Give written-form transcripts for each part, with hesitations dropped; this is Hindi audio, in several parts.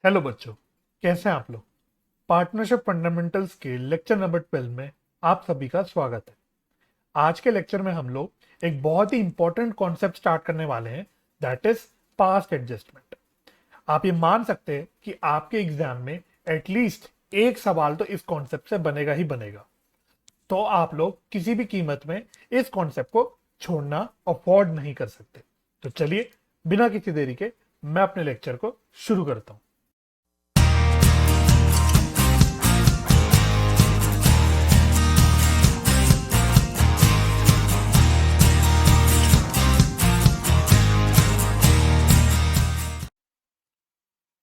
हेलो बच्चों, कैसे हैं आप लोग। पार्टनरशिप फंडामेंटल्स के लेक्चर नंबर 12 में आप सभी का स्वागत है। आज के लेक्चर में हम लोग एक बहुत ही इंपॉर्टेंट कॉन्सेप्ट स्टार्ट करने वाले हैं, दैट इज पास्ट एडजस्टमेंट। आप ये मान सकते हैं कि आपके एग्जाम में एटलीस्ट एक सवाल तो इस कॉन्सेप्ट से बनेगा ही बनेगा। तो आप लोग किसी भी कीमत में इस कॉन्सेप्ट को छोड़ना अफोर्ड नहीं कर सकते। तो चलिए बिना किसी देरी के मैं अपने लेक्चर को शुरू करता हूं।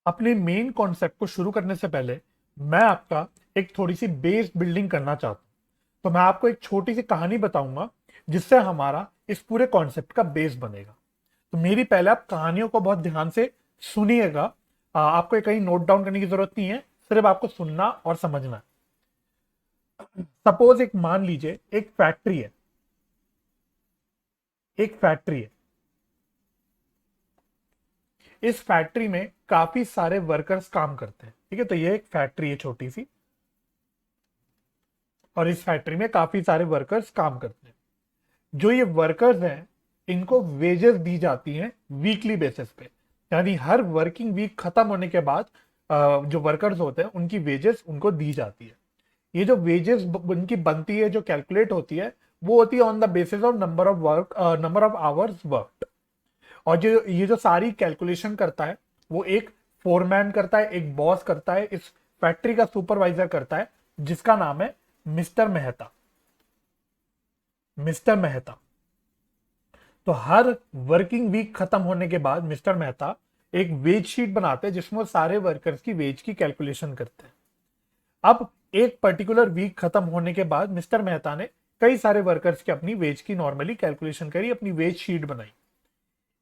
अपने मेन कॉन्सेप्ट को शुरू करने से पहले मैं आपका एक थोड़ी सी बेस बिल्डिंग करना चाहता हूं। तो मैं आपको एक छोटी सी कहानी बताऊंगा जिससे हमारा इस पूरे कॉन्सेप्ट का बेस बनेगा। तो मेरी पहले आप कहानियों को बहुत ध्यान से सुनिएगा। आपको ये कहीं नोट डाउन करने की जरूरत नहीं है, सिर्फ आपको सुनना और समझना है। सपोज एक मान लीजिए एक फैक्ट्री है। एक फैक्ट्री है, इस फैक्ट्री में काफी सारे वर्कर्स काम करते हैं। ठीक है, तो ये एक फैक्ट्री है छोटी सी, और इस फैक्ट्री में काफी सारे वर्कर्स काम करते हैं। जो ये वर्कर्स हैं इनको वेजेस दी जाती हैं वीकली बेसिस पे, यानी हर वर्किंग वीक खत्म होने के बाद जो वर्कर्स होते हैं उनकी वेजेस उनको दी जाती है। ये जो वेजेस उनकी बनती है, जो कैलकुलेट होती है, वो होती है on the basis of number of hours work. और जो ये जो सारी कैलकुलेशन करता है वो एक फोरमैन करता है, एक बॉस करता है, इस फैक्ट्री का सुपरवाइजर करता है, जिसका नाम है मिस्टर मेहता। मिस्टर मेहता। तो हर वर्किंग वीक खत्म होने के बाद मिस्टर मेहता एक वेज शीट बनाते हैं जिसमें वो सारे वर्कर्स की वेज की कैलकुलेशन करते हैं। अब एक पर्टिकुलर वीक खत्म होने के बाद मिस्टर मेहता ने कई सारे वर्कर्स की अपनी वेज की नॉर्मली कैलकुलेशन करी, अपनी वेज शीट बनाई।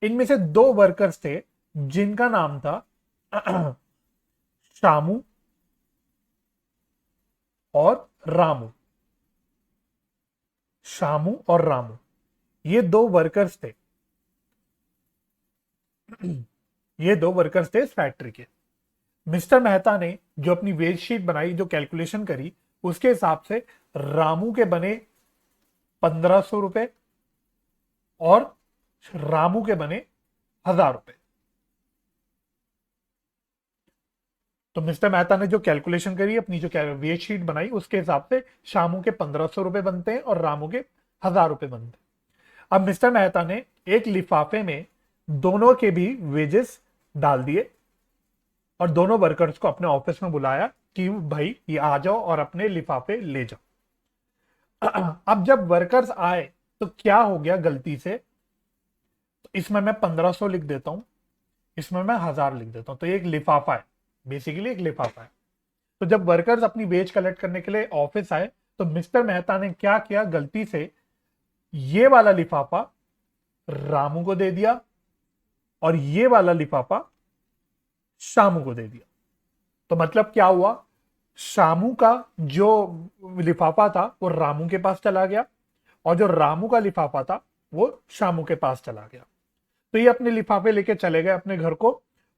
इनमें से दो वर्कर्स थे जिनका नाम था शामू और रामू। शामू और रामू, ये दो वर्कर्स थे। ये दो वर्कर्स थे इस फैक्ट्री के। मिस्टर मेहता ने जो अपनी वेज शीट बनाई, जो कैलकुलेशन करी, उसके हिसाब से रामू के बने 1500 रुपए और रामू के बने 1000 रुपए। तो मिस्टर मेहता ने जो कैलकुलेशन करी, अपनी जो वेज शीट बनाई, उसके हिसाब से शामू के 1500 रुपए बनते हैं और रामू के 1000 रुपए बनते हैं। अब मिस्टर मेहता ने एक लिफाफे में दोनों के भी वेजेस डाल दिए और दोनों वर्कर्स को अपने ऑफिस में बुलाया कि भाई ये आ जाओ और अपने लिफाफे ले जाओ। अब जब वर्कर्स आए तो क्या हो गया गलती से, तो इसमें मैं 1500 लिख देता हूं, इसमें मैं 1000 लिख देता हूं। तो ये एक लिफाफा है, बेसिकली एक लिफाफा है। तो जब वर्कर्स अपनी वेज कलेक्ट करने के लिए ऑफिस आए तो मिस्टर मेहता ने क्या किया, गलती से ये वाला लिफाफा रामू को दे दिया और ये वाला लिफाफा शामू को दे दिया। तो मतलब क्या हुआ, शामू का जो लिफाफा था वो रामू के पास चला गया और जो रामू का लिफाफा था वो शामू के पास चला गया। तो ये अपने लिफाफे लेके चले गए अपने घर को।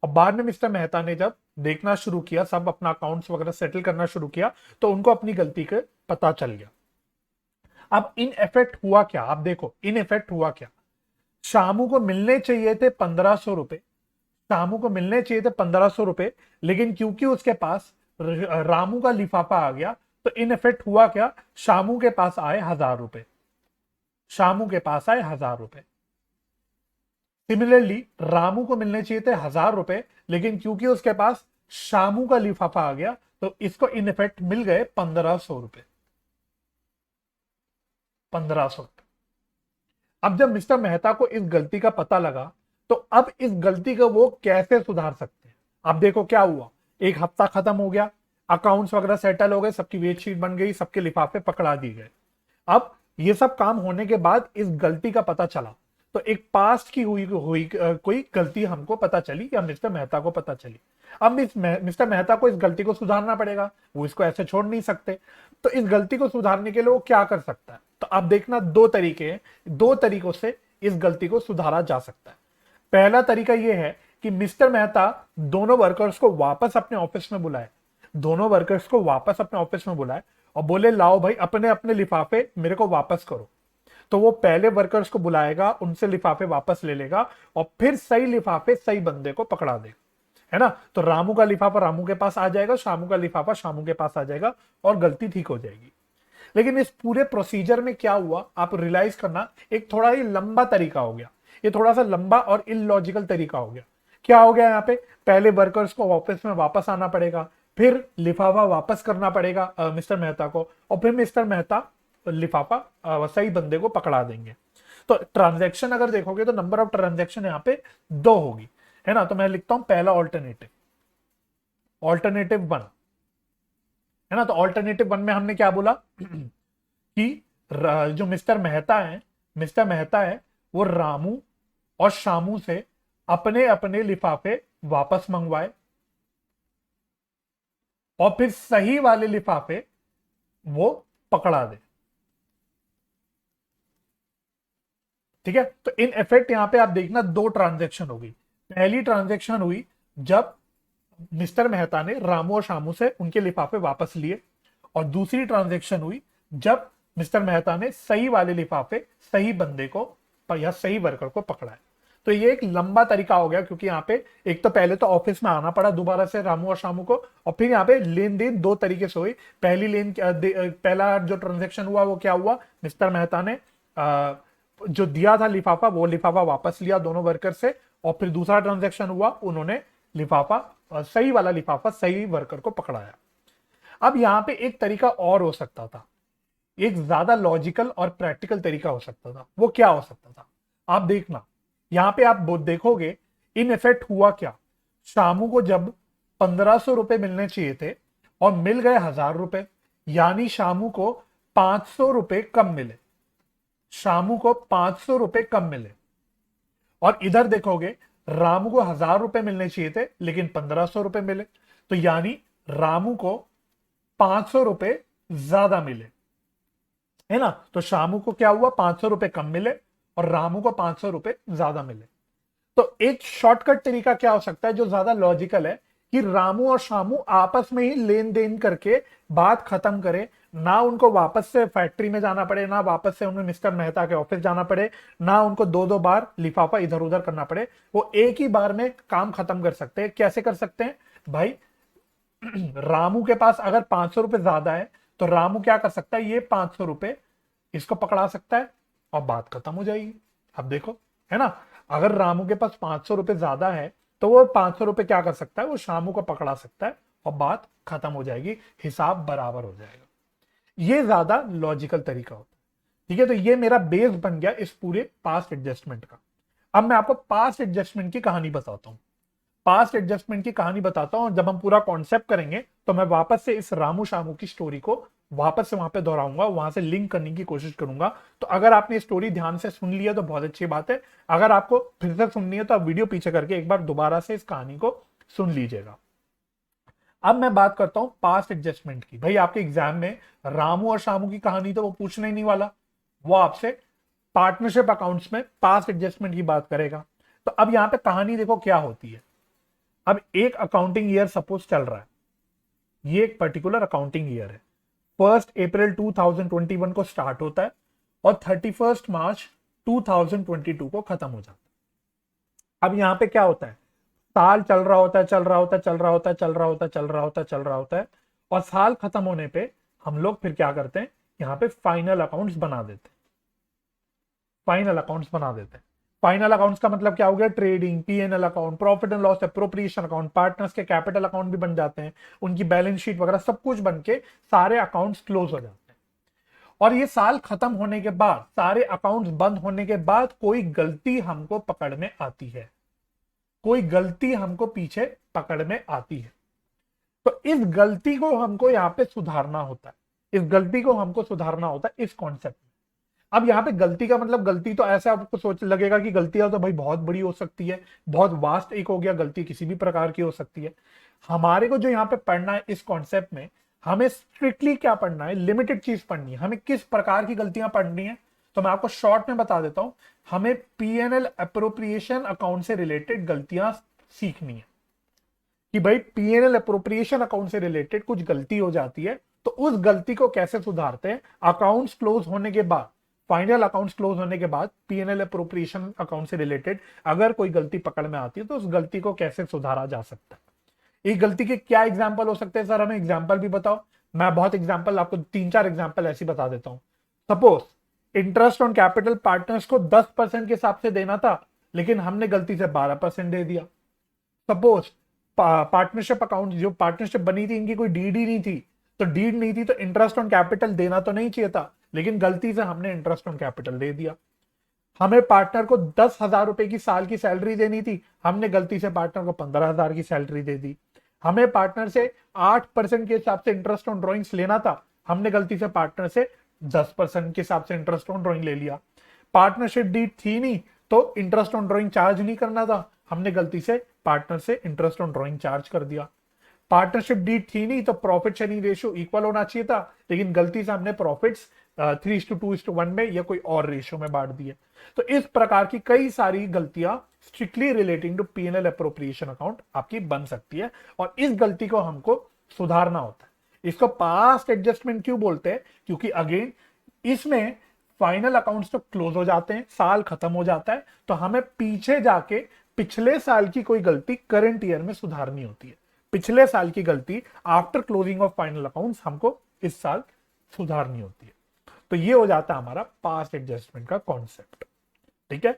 और बाद में मिस्टर मेहता ने जब देखना शुरू किया, सब अपना अकाउंट्स वगैरह सेटल करना शुरू किया, तो उनको अपनी गलती का पता चल गया। अब इन इफेक्ट हुआ क्या, आप देखो इन इफेक्ट हुआ क्या। शामू को मिलने चाहिए थे 1500 रुपए, शामू को मिलने चाहिए थे 1500 रुपए, लेकिन क्योंकि उसके पास रामू का लिफाफा आ गया तो इन इफेक्ट हुआ क्या, शामू के पास आए 1000 रुपए। शामू के पास आए 1000 रुपए। सिमिलरली रामू को मिलने चाहिए थे 1000 रुपए, लेकिन क्योंकि उसके पास शामू का लिफाफा आ गया तो इसको इन इफेक्ट मिल गए 1500 रुपए। 1500। अब जब मिस्टर मेहता को इस गलती का पता लगा तो अब इस गलती को वो कैसे सुधार सकते हैं। अब देखो क्या हुआ, एक हफ्ता खत्म हो गया, अकाउंट्स वगैरह सेटल हो गए, सबकी वेट शीट बन गई, सबके लिफाफे पकड़ा दिए गए। अब ये सब काम होने के बाद इस गलती का पता चला, तो एक पास्ट की हुई कोई गलती हमको पता चली या मिस्टर मेहता को पता चली। अब मिस्टर मेहता को इस गलती को सुधारना पड़ेगा, वो इसको ऐसे छोड़ नहीं सकते। तो इस गलती को सुधारने के लिए वो क्या कर सकता है, तो अब देखना दो तरीके हैं, दो तरीकों से इस गलती को सुधारा जा सकता है। पहला तरीका यह है कि मिस्टर मेहता दोनों वर्कर्स को वापस अपने ऑफिस में बुलाए, दोनों वर्कर्स को वापस अपने ऑफिस में बुलाए और बोले लाओ भाई अपने अपने लिफाफे मेरे को वापस करो। तो वो पहले वर्कर्स को बुलाएगा, उनसे लिफाफे वापस ले लेगा और फिर सही लिफाफे सही बंदे को पकड़ा देगा, है ना। तो रामू का लिफाफा रामू के पास आ जाएगा, शामू का लिफाफा शामू के पास आ जाएगा और गलती ठीक हो जाएगी। लेकिन इस पूरे प्रोसीजर में क्या हुआ आप रियलाइज करना, एक थोड़ा ही लंबा तरीका हो गया, ये थोड़ा सा लंबा और इलॉजिकल तरीका हो गया। क्या हो गया यहाँ पे, पहले वर्कर्स को ऑफिस में वापस आना पड़ेगा, फिर लिफाफा वापस करना पड़ेगा मिस्टर मेहता को, और फिर मिस्टर मेहता लिफाफा सही बंदे को पकड़ा देंगे। तो ट्रांजैक्शन अगर देखोगे तो नंबर ऑफ ट्रांजैक्शन यहाँ पे 2 होगी, है ना। तो मैं लिखता हूं पहला ऑल्टरनेटिव, ऑल्टरनेटिव 1, है ना। तो ऑल्टरनेटिव 1 में हमने क्या बोला कि जो मिस्टर मेहता है वो रामू और शामू से अपने अपने लिफाफे वापस मंगवाए और फिर सही वाले लिफाफे वो पकड़ा दे, ठीक है। तो इन इफेक्ट यहां पे आप देखना 2 ट्रांजैक्शन हो गई। पहली ट्रांजैक्शन हुई जब मिस्टर मेहता ने रामू और शामू से उनके लिफाफे वापस लिए, और दूसरी ट्रांजैक्शन हुई जब मिस्टर मेहता ने सही वाले लिफाफे सही बंदे को या सही वर्कर को पकड़ा है। तो ये एक लंबा तरीका हो गया, क्योंकि यहाँ पे एक तो पहले तो ऑफिस में आना पड़ा दोबारा से रामू और शामू को, और फिर यहाँ पे लेन देन 2 तरीके से हुई। पहला जो ट्रांजेक्शन हुआ वो क्या हुआ, मिस्टर मेहता ने जो दिया था लिफाफा वो लिफाफा वापस लिया दोनों वर्कर से, और फिर दूसरा ट्रांजेक्शन हुआ उन्होंने लिफाफा सही वाला लिफाफा सही वर्कर को पकड़ाया। अब यहाँ पे एक तरीका और हो सकता था, एक ज्यादा लॉजिकल और प्रैक्टिकल तरीका हो सकता था। वो क्या हो सकता था आप देखना, यहां पे आप देखोगे इन इफेक्ट हुआ क्या। शामू को जब 1500 रुपए मिलने चाहिए थे और मिल गए 1000 रुपए, यानी शामू को 500 रुपए कम मिले, शामू को 500 रुपए कम मिले। और इधर देखोगे रामू को 1000 रुपए मिलने चाहिए थे लेकिन 1500 रुपए मिले, तो यानी रामू को 500 रुपए ज्यादा मिले, है ना। तो शामू को क्या हुआ, 500 रुपए कम मिले और रामू को 500 रुपए ज्यादा मिले। तो एक शॉर्टकट तरीका क्या हो सकता है जो ज्यादा लॉजिकल है, कि रामू और शामू आपस में ही लेन देन करके बात खत्म करे, ना उनको वापस से फैक्ट्री में जाना पड़े, ना वापस से उन्हें मिस्टर मेहता के ऑफिस जाना पड़े, ना उनको 2-2 बार लिफाफा इधर उधर करना पड़े, वो एक ही बार में काम खत्म कर सकते हैं। कैसे कर सकते हैं भाई, रामू के पास अगर 500 रुपए ज्यादा है तो रामू क्या कर सकता है, ये 500 रुपए इसको पकड़ा सकता है और बात खत्म हो जाएगी। अब देखो, है ना, अगर रामू के पास 500 रुपए ज्यादा है तो वो 500 रुपए क्या कर सकता है, वो शामू को पकड़ा सकता है और बात खत्म हो जाएगी, हिसाब बराबर हो जाएगा। ये ज्यादा लॉजिकल तरीका होता है, ठीक है। तो ये मेरा बेस बन गया इस पूरे पास्ट एडजस्टमेंट का। अब मैं आपको पास्ट एडजस्टमेंट की कहानी बताता हूं, पास्ट एडजस्टमेंट की कहानी बताता हूं। जब हम पूरा कॉन्सेप्ट करेंगे तो मैं वापस से इस रामू शामू की स्टोरी को वापस से वहां पे दोहराऊंगा, वहां से लिंक करने की कोशिश करूंगा। तो अगर आपने स्टोरी ध्यान से सुन लिया तो बहुत अच्छी बात है, अगर आपको फिर से सुननी है तो आप वीडियो पीछे करके एक बार दोबारा से इस कहानी को सुन लीजिएगा। अब मैं बात करता हूं पास्ट एडजस्टमेंट की। भाई आपके एग्जाम में रामू और शामू की कहानी तो वो पूछने ही नहीं वाला, वो आपसे पार्टनरशिप अकाउंट्स में पास्ट एडजस्टमेंट की बात करेगा। तो अब यहां पे कहानी देखो क्या होती है। अब एक अकाउंटिंग ईयर सपोज चल रहा है, ये एक पर्टिकुलर अकाउंटिंग ईयर है, 1 अप्रैल 2021 को स्टार्ट होता है और 31 मार्च 2022 को खत्म हो जाता है। अब यहां पे क्या होता है, साल चल रहा होता है, चल रहा होता है, चल रहा होता है, चल रहा होता है, चल रहा होता है, चल रहा होता है, और साल खत्म होने पे हम लोग फिर क्या करते हैं, यहां पे फाइनल अकाउंट्स बना देते हैं, फाइनल अकाउंट्स बना देते हैं। फाइनल अकाउंट्स का मतलब क्या हो गया, trading, PNL account, profit and loss appropriation account, partners के कैपिटल अकाउंट भी बन जाते हैं, उनकी बैलेंस शीट वगैरह सब कुछ बन के सारे अकाउंट्स क्लोज हो जाते हैं। और ये साल खत्म होने के बाद, सारे अकाउंट्स बंद होने के बाद कोई गलती हमको पकड़ में आती है, कोई गलती हमको पीछे पकड़ में आती है। तो इस गलती को हमको यहां पे सुधारना होता है, इस गलती को हमको सुधारना होता है इस कॉन्सेप्ट में। अब यहाँ पे गलती का मतलब, गलती तो ऐसे आपको सोच लगेगा कि गलतियां तो भाई बहुत बड़ी हो सकती है, बहुत वास्ट एक हो गया, गलती किसी भी प्रकार की हो सकती है। हमारे को जो यहाँ पे पढ़ना है इस कॉन्सेप्ट में, हमें स्ट्रिक्टली क्या पढ़ना है, लिमिटेड चीज पढ़नी है। हमें किस प्रकार की गलतियां पढ़नी है तो मैं आपको शॉर्ट में बता देता हूं। हमें पीएनएल अप्रोप्रिएशन अकाउंट से रिलेटेड गलतियां सीखनी है कि भाई पीएनएल अप्रोप्रिएशन अकाउंट से रिलेटेड कुछ गलती हो जाती है तो उस गलती को कैसे सुधारते हैं। अकाउंट्स क्लोज होने के बाद, फाइनल अकाउंट्स क्लोज होने के बाद पीएनएल अप्रोप्रिएशन अकाउंट से रिलेटेड अगर कोई गलती पकड़ में आती है तो उस गलती को कैसे सुधारा जा सकता है। एक गलती के क्या एग्जाम्पल हो सकते हैं सर, हमें एग्जाम्पल भी बताओ। मैं बहुत एग्जाम्पल आपको 3-4 एग्जाम्पल ऐसी बता देता हूं। Suppose interest on capital partners को 10% के हिसाब से देना था लेकिन हमने गलती से 12% दे दिया। सपोज पार्टनरशिप अकाउंट, जो पार्टनरशिप बनी थी इनकी कोई डीड ही नहीं थी, तो डीड नहीं थी तो इंटरेस्ट ऑन कैपिटल देना तो नहीं चाहिए था लेकिन गलती से हमने इंटरेस्ट ऑन कैपिटल दे दिया। हमें पार्टनर को 10,000 रुपए की साल की सैलरी देनी थी, हमने गलती से पार्टनर को 15,000 की सैलरी दे दी। हमें पार्टनर से 8% के हिसाब से इंटरेस्ट ऑन ड्रॉइंग्स लेना था, हमने गलती से पार्टनर से 10% के हिसाब से इंटरेस्ट ऑन ड्रॉइंग ले लिया। पार्टनरशिप डीड थी नहीं तो इंटरेस्ट ऑन ड्रॉइंग चार्ज नहीं करना था, हमने गलती से पार्टनर से इंटरेस्ट ऑन ड्रॉइंग चार्ज कर दिया। पार्टनरशिप डीड थी नहीं तो प्रॉफिट शेयरिंग रेशियो इक्वल होना चाहिए था लेकिन गलती से हमने प्रॉफिट्स 3:2:1 में या कोई और रेशियो में बांट दिए। तो इस प्रकार की कई सारी गलतियां strictly relating to PNL appropriation account आपकी बन सकती है और इस गलती को हमको सुधारना होता है। इसको पास्ट एडजस्टमेंट क्यों बोलते हैं, क्योंकि अगेन इसमें फाइनल अकाउंट्स तो क्लोज हो जाते हैं, साल खत्म हो जाता है, तो हमें पीछे जाके पिछले साल की कोई गलती करंट ईयर में सुधारनी होती है। पिछले साल की गलती after closing of final accounts हमको इस साल सुधारनी होती है। तो ये हो जाता है हमारा पास्ट एडजस्टमेंट का कॉन्सेप्ट। ठीक है,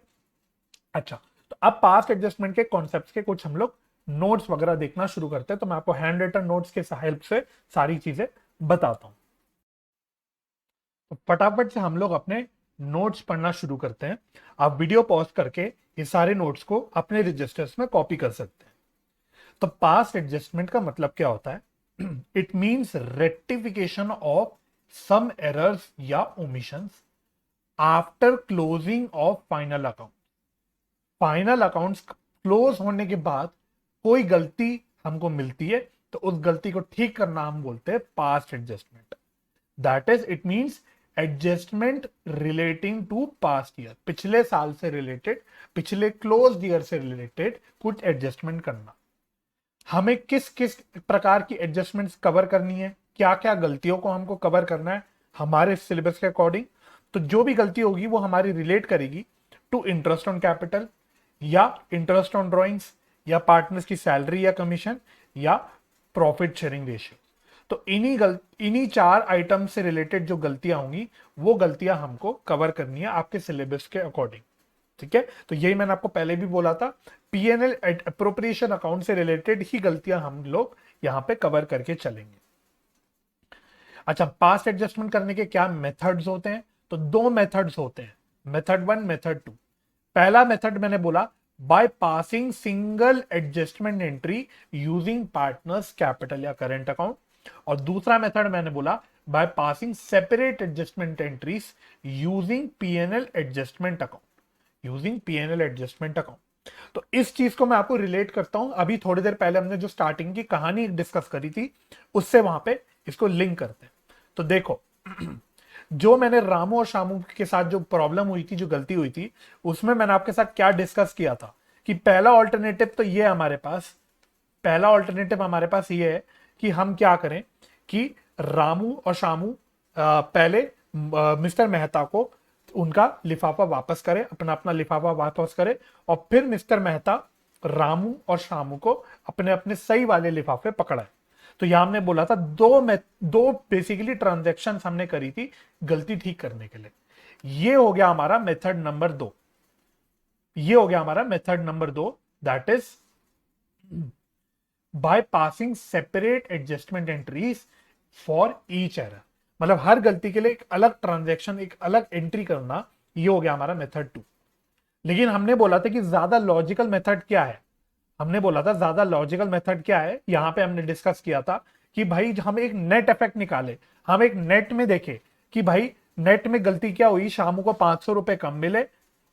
अच्छा, तो अब पास्ट एडजस्टमेंट के कॉन्सेप्ट्स के कुछ हम लोग नोट्स वगैरह देखना शुरू करते हैं। तो मैं आपको हैंड रिटन नोट्स के हेल्प से सारी चीजें बताता हूं। तो फटाफट से हम लोग अपने नोट्स पढ़ना शुरू करते हैं। आप वीडियो पॉज करके ये सारे नोट्स को अपने रजिस्टर्स में कॉपी कर सकते हैं। तो पास्ट एडजस्टमेंट का मतलब क्या होता है? It means rectification of some errors या omissions after closing of final account. Final accounts close होने के बाद कोई गलती हमको मिलती है तो उस गलती को ठीक करना हम बोलते हैं past adjustment. That is, it means adjustment relating to past year, पिछले साल से रिलेटेड, पिछले क्लोज ईयर से रिलेटेड कुछ एडजस्टमेंट करना। हमें किस किस प्रकार की एडजस्टमेंट्स कवर करनी है, क्या क्या गलतियों को हमको कवर करना है हमारे सिलेबस के अकॉर्डिंग। तो जो भी गलती होगी वो हमारी रिलेट करेगी टू इंटरेस्ट ऑन कैपिटल या इंटरेस्ट ऑन ड्रॉइंग्स या पार्टनर्स की सैलरी या कमीशन या प्रॉफिट शेयरिंग रेशियो। तो इन्हीं 4 आइटम से रिलेटेड जो गलतियां होंगी वो गलतियां हमको कवर करनी है आपके सिलेबस के अकॉर्डिंग। ठीक है, तो यही मैंने आपको पहले भी बोला था, पीएनएल अप्रोप्रिएशन अकाउंट से रिलेटेड ही गलतियां हम लोग यहां पे कवर करके चलेंगे। अच्छा, पास्ट एडजस्टमेंट करने के क्या मेथड्स होते हैं? तो 2 मेथड्स होते हैं, मेथड 1, मेथड 2। पहला मेथड मैंने बोला by passing single adjustment entry using partners capital या करेंट अकाउंट, और दूसरा मेथड मैंने बोला by passing separate adjustment entries using PNL adjustment account, using PNL adjustment account. तो इस चीज को मैं आपको रिलेट करता हूं, अभी थोड़ी देर पहले हमने जो स्टार्टिंग की कहानी डिस्कस करी थी उससे वहां पे इसको लिंक करते हैं। तो देखो, जो मैंने रामू और शामू के साथ जो प्रॉब्लम हुई थी, जो गलती हुई थी, उसमें मैंने आपके साथ क्या डिस्कस किया था कि पहला ऑल्टरनेटिव तो ये हमारे पास, पहला ऑल्टरनेटिव हमारे पास ये है कि हम क्या करें कि रामू और शामू पहले मिस्टर मेहता को उनका लिफाफा वापस करे, अपना अपना लिफाफा वापस करे, और फिर मिस्टर मेहता रामू और शामू को अपने अपने सही वाले लिफाफे पकड़ाए। तो यहां हमने बोला था दो बेसिकली ट्रांजैक्शन हमने करी थी गलती ठीक करने के लिए। ये हो गया हमारा मेथड नंबर 2, ये हो गया हमारा method number 2, that is by passing separate adjustment entries for each error. मतलब हर गलती के लिए एक अलग ट्रांजैक्शन, एक अलग एंट्री करना, ये हो गया हमारा मेथड 2। लेकिन हमने बोला था कि ज्यादा लॉजिकल मेथड क्या है, हमने बोला था ज्यादा लॉजिकल मेथड क्या है, यहां पे हमने डिस्कस किया था कि भाई हम एक नेट इफेक्ट निकाले, हम एक नेट में देखे कि भाई नेट में गलती क्या हुई, शामू को 500 रुपए कम मिले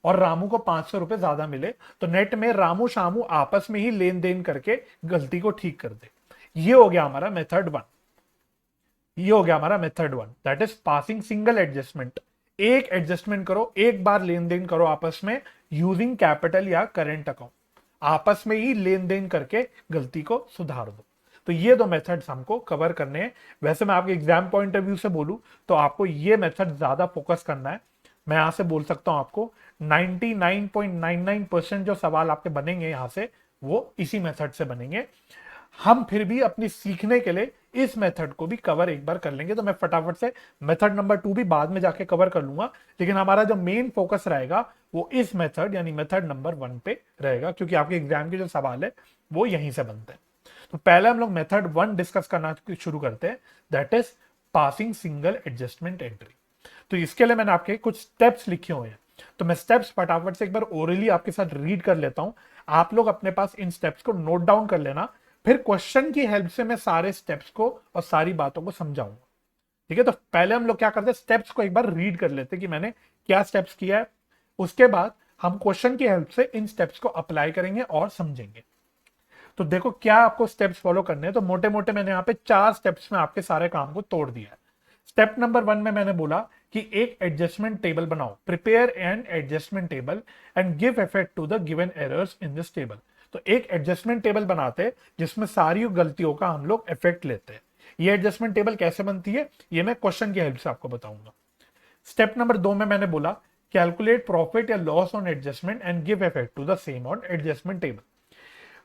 और रामू को 500 रुपए ज्यादा मिले, तो नेट में रामू शामू आपस में ही लेन देन करके गलती को ठीक कर दे। ये हो गया हमारा मेथड 1, ये हो गया हमारा method 1, that is passing single adjustment. एक एडजस्टमेंट करो, एक बार लेन देन करो आपस में यूजिंग कैपिटल या करेंट अकाउंट। आपस में ही लेन देन करके गलती को सुधार दो। तो ये दो मेथड्स हमको कवर करने हैं। वैसे मैं आपके एग्जाम पॉइंट ऑफ व्यू से बोलूं तो आपको ये मेथड ज्यादा फोकस करना है। मैं यहां से बोल सकता हूं आपको 99.99% जो सवाल आपके बनेंगे यहां से वो इसी मेथड से बनेंगे। हम फिर भी अपनी सीखने के लिए इस मेथड को भी कवर एक बार कर लेंगे। तो मैं फटाफट से मेथड नंबर 2 भी बाद में जाके कवर कर लूंगा, लेकिन हमारा जो मेन फोकस रहेगा वो इस मेथड यानी मेथड नंबर 1 पे रहेगा, क्योंकि आपके एग्जाम के जो सवाल है वो यहीं से बनते हैं। तो पहले हम लोग मेथड 1 डिस्कस करना शुरू करते हैं, that is passing single adjustment entry. तो इसके लिए मैंने आपके कुछ स्टेप्स लिखे हुए हैं, तो मैं स्टेप्स फटाफट से एक बार ओरली आपके साथ रीड कर लेता हूं। आप लोग अपने पास इन स्टेप्स को नोट डाउन कर लेना, फिर क्वेश्चन की हेल्प से मैं सारे स्टेप्स को और सारी बातों को समझाऊंगा। ठीक है, तो पहले हम लोग क्या करते हैं, स्टेप्स को एक बार रीड कर लेते हैं कि मैंने क्या स्टेप्स किया है। उसके बाद हम क्वेश्चन की हेल्प से इन स्टेप्स को अप्लाई करेंगे और समझेंगे। तो देखो क्या आपको स्टेप्स फॉलो करने हैं। तो मोटे मोटे मैंने यहाँ पे 4 स्टेप्स में आपके सारे काम को तोड़ दिया है। स्टेप नंबर 1 में मैंने बोला कि एक एडजस्टमेंट टेबल बनाओ, prepare an adjustment table and give effect to the given errors in this table. तो एक एडजस्टमेंट टेबल बनाते हैं जिसमें सारी गलतियों का हम लोग इफेक्ट लेते हैं। ये एडजस्टमेंट टेबल कैसे बनती है ये मैं क्वेश्चन की हेल्प से आपको बताऊंगा। स्टेप नंबर 2 में मैंने बोला कैलकुलेट प्रॉफिट या loss on adjustment and give effect to the same on adjustment table.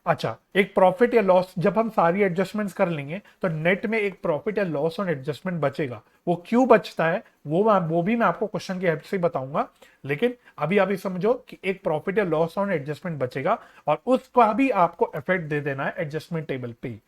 अच्छा, एक प्रॉफिट या लॉस जब हम सारी एडजस्टमेंट्स कर लेंगे तो नेट में एक प्रॉफिट या लॉस ऑन एडजस्टमेंट बचेगा। वो क्यों बचता है वो भी मैं आपको क्वेश्चन की हेल्प से बताऊंगा, लेकिन अभी अभी समझो कि एक प्रॉफिट या लॉस ऑन एडजस्टमेंट बचेगा और उसका भी आपको इफेक्ट दे देना है एडजस्टमेंट टेबल पे।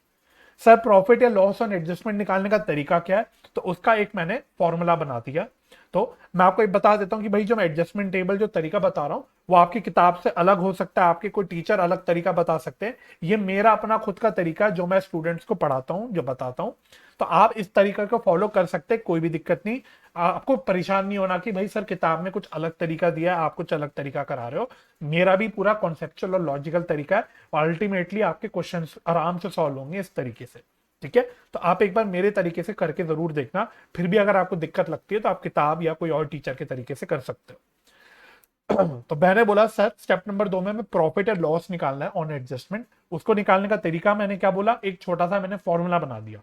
सर प्रॉफिट या लॉस ऑन एडजस्टमेंट निकालने का तरीका क्या है, तो उसका एक मैंने फॉर्मूला बना दिया। तो मैं आपको एक बता देता हूं कि भाई जो मैं एडजस्टमेंट टेबल जो तरीका बता रहा हूं वो आपकी किताब से अलग हो सकता है, आपके कोई टीचर अलग तरीका बता सकते हैं। ये मेरा अपना खुद का तरीका है जो मैं स्टूडेंट्स को पढ़ाता हूं, जो बताता हूं। तो आप इस तरीका को फॉलो कर सकते हैं, कोई भी दिक्कत नहीं। आपको परेशान नहीं होना कि भाई सर किताब में कुछ अलग तरीका दिया है, आप कुछ अलग तरीका करा रहे हो। मेरा भी पूरा कॉन्सेप्चुअल और लॉजिकल तरीका है और अल्टीमेटली आपके क्वेश्चन आराम से सॉल्व होंगे इस तरीके से। ठीक है, तो आप एक बार मेरे तरीके से करके जरूर देखना, फिर भी अगर आपको दिक्कत लगती है तो आप किताब या कोई और टीचर के तरीके से कर सकते हो। तो मैंने बोला सर स्टेप नंबर 2 में मैं प्रॉफिट और लॉस निकालना है ऑन एडजस्टमेंट। उसको निकालने का तरीका मैंने क्या बोला, एक छोटा सा मैंने फॉर्मूला बना दिया।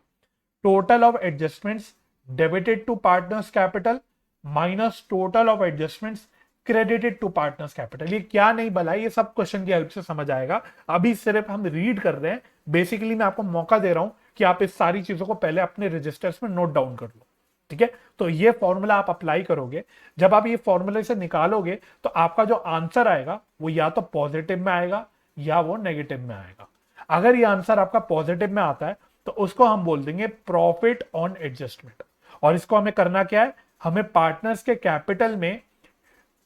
Total of adjustments debited to partners capital minus total of adjustments credited to partners capital. ये क्या नहीं भला, ये सब क्वेश्चन की हेल्प से समझ आएगा। अभी सिर्फ हम रीड कर रहे हैं, बेसिकली मैं आपको मौका दे रहा हूं कि आप इस सारी चीजों को पहले अपने रजिस्टर्स में नोट डाउन कर लो। ठीक है, तो ये फॉर्मूला आप अप्लाई करोगे। जब आप ये फॉर्मूले से निकालोगे तो आपका जो आंसर आएगा वो या तो पॉजिटिव में आएगा या वो नेगेटिव में आएगा। अगर ये आंसर आपका पॉजिटिव में आता है तो उसको हम बोल देंगे प्रॉफिट ऑन एडजस्टमेंट। और इसको हमें करना क्या है, हमें पार्टनर्स के कैपिटल में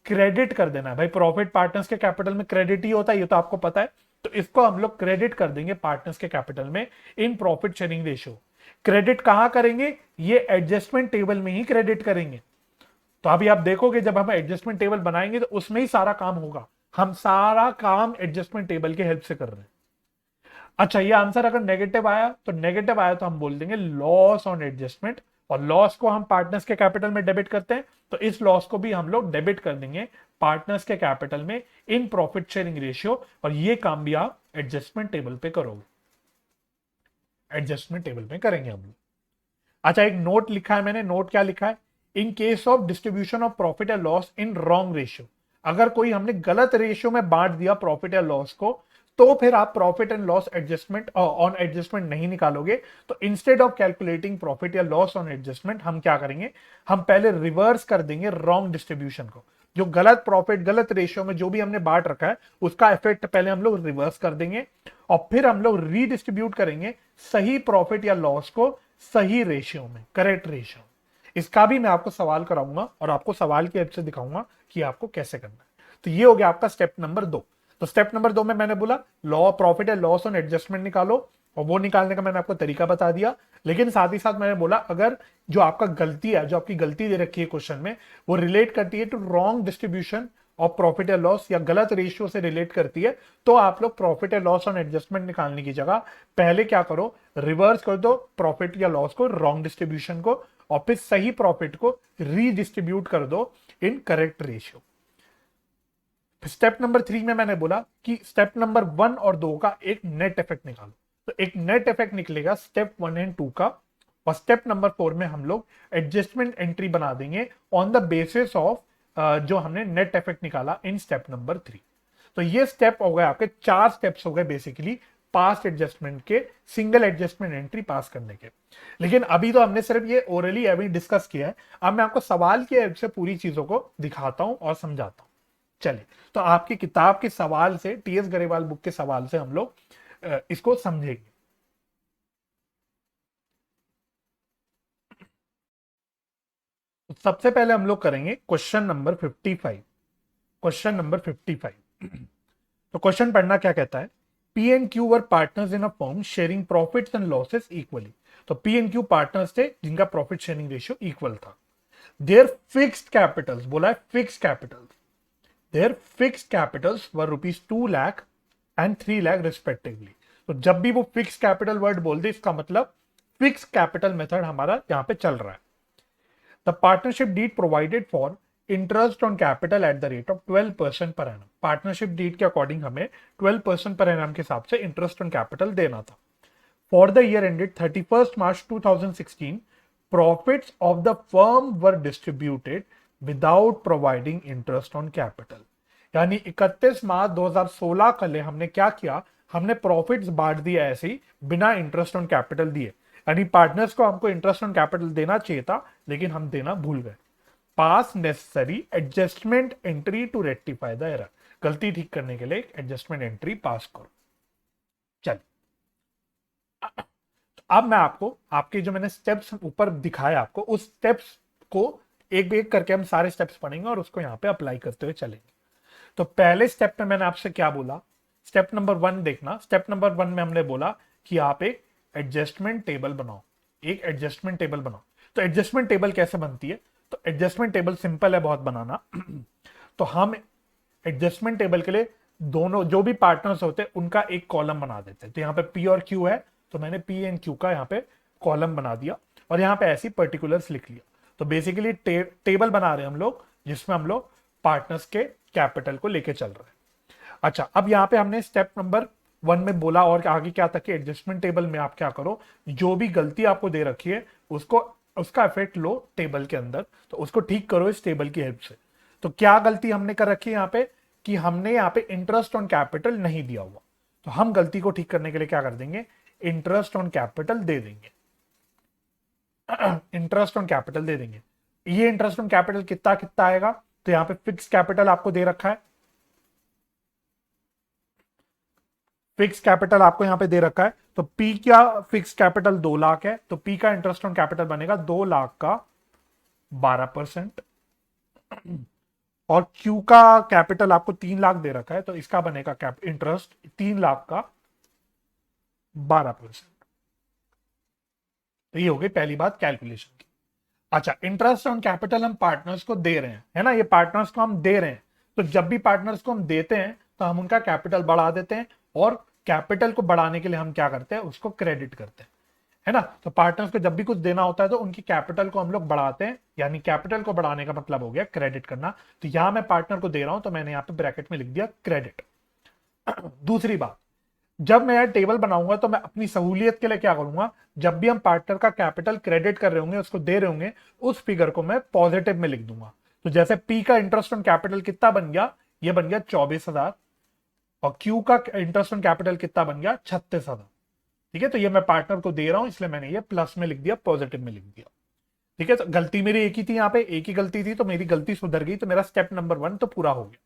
क्रेडिट कर देना है। भाई प्रॉफिट पार्टनर्स के कैपिटल में क्रेडिट ही होता है, ये तो आपको पता है। तो इसको हम लोग क्रेडिट कर देंगे पार्टनर्स के कैपिटल में in profit sharing ratio. Credit कहां करेंगे, ये एडजस्टमेंट टेबल में ही क्रेडिट करेंगे। तो अभी आप देखोगे जब हम एडजस्टमेंट टेबल बनाएंगे तो उसमें ही सारा काम होगा। हम सारा काम एडजस्टमेंट टेबल की हेल्प से कर रहे हैं। अच्छा, ये आंसर अगर नेगेटिव आया तो हम बोल देंगे लॉस ऑन एडजस्टमेंट। और लॉस को हम पार्टनर्स के कैपिटल में डेबिट करते हैं, तो इस लॉस को भी हम लोग डेबिट कर देंगे पार्टनर्स के कैपिटल में इन प्रॉफिट शेयरिंग रेशियो। और ये काम भी आप एडजस्टमेंट टेबल पे करोगे, एडजस्टमेंट टेबल में करेंगे हम लोग। अच्छा, एक नोट लिखा है मैंने, नोट क्या लिखा है, in case of distribution of profit या लॉस इन रॉन्ग रेशियो। अगर कोई हमने गलत रेशियो में बांट दिया प्रॉफिट या लॉस को, तो फिर आप profit and loss adjustment on adjustment नहीं निकालोगे। तो इंस्टेड ऑफ कैलकुलेटिंग प्रॉफिट या लॉस ऑन एडजस्टमेंट हम क्या करेंगे, हम पहले रिवर्स कर देंगे रॉन्ग डिस्ट्रीब्यूशन को। जो गलत प्रॉफिट गलत रेशियो में जो भी हमने बांट रखा है उसका इफेक्ट पहले हम लोग रिवर्स कर देंगे और फिर हम लोग रीडिस्ट्रीब्यूट करेंगे सही प्रॉफिट या लॉस को सही रेशियो में, करेक्ट रेशियो। इसका भी मैं आपको सवाल कराऊंगा और आपको सवाल की हेल्प से दिखाऊंगा कि आपको कैसे करना है। तो ये हो गया आपका स्टेप नंबर 2। तो स्टेप नंबर 2 में मैंने बोला लॉ प्रॉफिट या लॉस ऑन एडजस्टमेंट निकालो, और वो निकालने का मैंने आपको तरीका बता दिया। लेकिन साथ ही साथ मैंने बोला अगर जो आपका गलती है, जो आपकी गलती दे रखी है क्वेश्चन में, वो रिलेट करती है to wrong distribution of profit या लॉस या गलत रेशियो से रिलेट करती है, तो आप लोग प्रॉफिट या लॉस ऑन एडजस्टमेंट निकालने की जगह पहले क्या करो, रिवर्स कर दो प्रॉफिट या लॉस को, रॉन्ग डिस्ट्रीब्यूशन को, और फिर सही प्रॉफिट को रीडिस्ट्रीब्यूट कर दो in correct ratio. Step number 3 में मैंने बोला कि स्टेप नंबर 1 और 2 का एक नेट इफेक्ट निकालो, तो एक नेट इफेक्ट निकलेगा स्टेप 1 एंड 2 का, और स्टेप नंबर 4 में हम लोग एडजस्टमेंट एंट्री बना देंगे ऑन द बेसिस ऑफ जो हमने नेट इफेक्ट निकाला इन स्टेप नंबर 3। तो ये स्टेप हो गए आपके, 4 स्टेप्स हो गए बेसिकली पास्ट एडजस्टमेंट के, सिंगल एडजस्टमेंट एंट्री पास करने के। लेकिन अभी तो हमने सिर्फ ये ओरली अभी डिस्कस किया है, अब मैं आपको सवाल की हेल्प से पूरी चीजों को दिखाता हूं और समझाता हूं। चलिए, तो आपकी किताब के सवाल से, टीएस गरेवाल बुक के सवाल से हम लोग इसको समझेंगे। तो सबसे पहले हम लोग करेंगे क्वेश्चन नंबर 55। क्वेश्चन नंबर 55, तो क्वेश्चन पढ़ना क्या कहता है, P and Q were partners in a firm sharing profits and losses equally. तो पी एंड क्यू पार्टनर्स थे जिनका प्रॉफिट शेयरिंग रेशियो इक्वल था। देयर फिक्स्ड कैपिटल्स, बोला है fixed capitals, their fixed capitals were ₹2 lakh and 3 lakh respectively. तो जब भी वो फिक्स कैपिटल वर्ड बोल दे, इसका मतलब फिक्स कैपिटल मेथड हमारा यहां पे चल रहा है। द partnership deed provided for interest on capital at the rate of 12% per annum. Partnership deed के अकॉर्डिंग हमें 12% पर एनम के हिसाब से इंटरेस्ट ऑन कैपिटल देना था। For the year ended 31 March 2016, profits of the firm were distributed without providing interest on capital. यानी 31 मार्च 2016 के लिए हमने क्या किया, हमने प्रॉफिट्स बांट दिया ऐसे ही बिना इंटरेस्ट ऑन कैपिटल दिए। यानी पार्टनर्स को हमको इंटरेस्ट ऑन कैपिटल देना चाहिए था, लेकिन हम देना भूल गए। Pass necessary adjustment entry to rectify the error. गलती ठीक करने के लिए एडजस्टमेंट एंट्री पास करो। चलिए, अब मैं आपको आपके जो मैंने स्टेप्स ऊपर दिखाया आपको, उस स्टेप्स को एक एक करके हम सारे स्टेप्स पढ़ेंगे और उसको यहाँ पे अप्लाई करते हुए चलेंगे। तो पहले स्टेप में मैंने आपसे क्या बोला, स्टेप नंबर 1 देखना। स्टेप नंबर 1 में हमने बोला कि आप एक एडजस्टमेंट टेबल बनाओ, एक एडजस्टमेंट टेबल बनाओ। तो एडजस्टमेंट टेबल कैसे बनती है, तो एडजस्टमेंट टेबल सिंपल है बहुत बनाना। तो हम एडजस्टमेंट टेबल के लिए दोनों जो भी पार्टनर्स होते हैं उनका एक कॉलम बना देते हैं। तो यहाँ पे पी और क्यू है, तो मैंने पी एंड क्यू का यहाँ पे कॉलम बना दिया और यहाँ पे ऐसी पर्टिकुलर्स लिख लिया। तो बेसिकली टेबल बना रहे हैं हम लोग, जिसमें हम लोग पार्टनर्स के कैपिटल को लेके चल रहे हैं। अच्छा, अब यहाँ पे हमने स्टेप नंबर 1 में बोला और आगे क्या था कि एडजस्टमेंट टेबल में आप क्या करो, जो भी गलती आपको दे रखी है उसको, उसका इफेक्ट लो टेबल के अंदर, तो उसको ठीक करो इस टेबल की हेल्प से। तो क्या गलती हमने कर रखी है यहाँ पे कि हमने यहाँ पे इंटरेस्ट ऑन कैपिटल नहीं दिया हुआ। तो हम गलती को ठीक करने के लिए क्या कर देंगे, इंटरेस्ट ऑन कैपिटल दे देंगे। इंटरेस्ट ऑन कैपिटल दे देंगे। ये इंटरेस्ट ऑन कैपिटल कितना कितना आएगा, तो यहाँ पे फिक्स कैपिटल आपको दे रखा है, फिक्स कैपिटल आपको यहां पे दे रखा है। तो पी का फिक्स कैपिटल 2 लाख है, तो पी का इंटरेस्ट ऑन कैपिटल बनेगा 2 लाख का 12%। और क्यू का कैपिटल आपको 3 लाख दे रखा है, तो इसका बनेगा इंटरेस्ट 3 लाख का 12%। तो ये हो गई पहली बात कैलकुलेशन की। अच्छा, इंटरेस्ट ऑन कैपिटल हम पार्टनर्स को दे रहे हैं, है ना, ये पार्टनर्स को हम दे रहे हैं। तो जब भी पार्टनर्स को हम देते हैं तो हम उनका कैपिटल बढ़ा देते हैं, और कैपिटल को बढ़ाने के लिए हम क्या करते हैं, उसको क्रेडिट करते हैं, है ना। तो पार्टनर्स को जब भी कुछ देना होता है तो उनकी कैपिटल को हम लोग बढ़ाते हैं, यानी कैपिटल को बढ़ाने का मतलब हो गया क्रेडिट करना। तो यहां मैं पार्टनर को दे रहा हूं, तो मैंने यहां पे ब्रैकेट में लिख दिया क्रेडिट। दूसरी बात, जब मैं टेबल बनाऊंगा तो मैं अपनी सहूलियत के लिए क्या करूंगा, जब भी हम पार्टनर का कैपिटल क्रेडिट कर रहे होंगे, उसको दे रहे होंगे, उस फिगर को मैं पॉजिटिव में लिख दूंगा। तो जैसे पी का इंटरेस्ट ऑन कैपिटल कितना बन गया, ये बन गया 24,000, और क्यू का इंटरेस्ट ऑन कैपिटल कितना बन गया 36,000। ठीक है, तो ये मैं पार्टनर को दे रहा हूं, इसलिए मैंने ये प्लस में लिख दिया, पॉजिटिव में लिख दिया। ठीक है, तो गलती मेरी एक ही थी, यहाँ पे एक ही गलती थी, तो मेरी गलती सुधर गई, तो मेरा स्टेप नंबर 1 तो पूरा हो गया।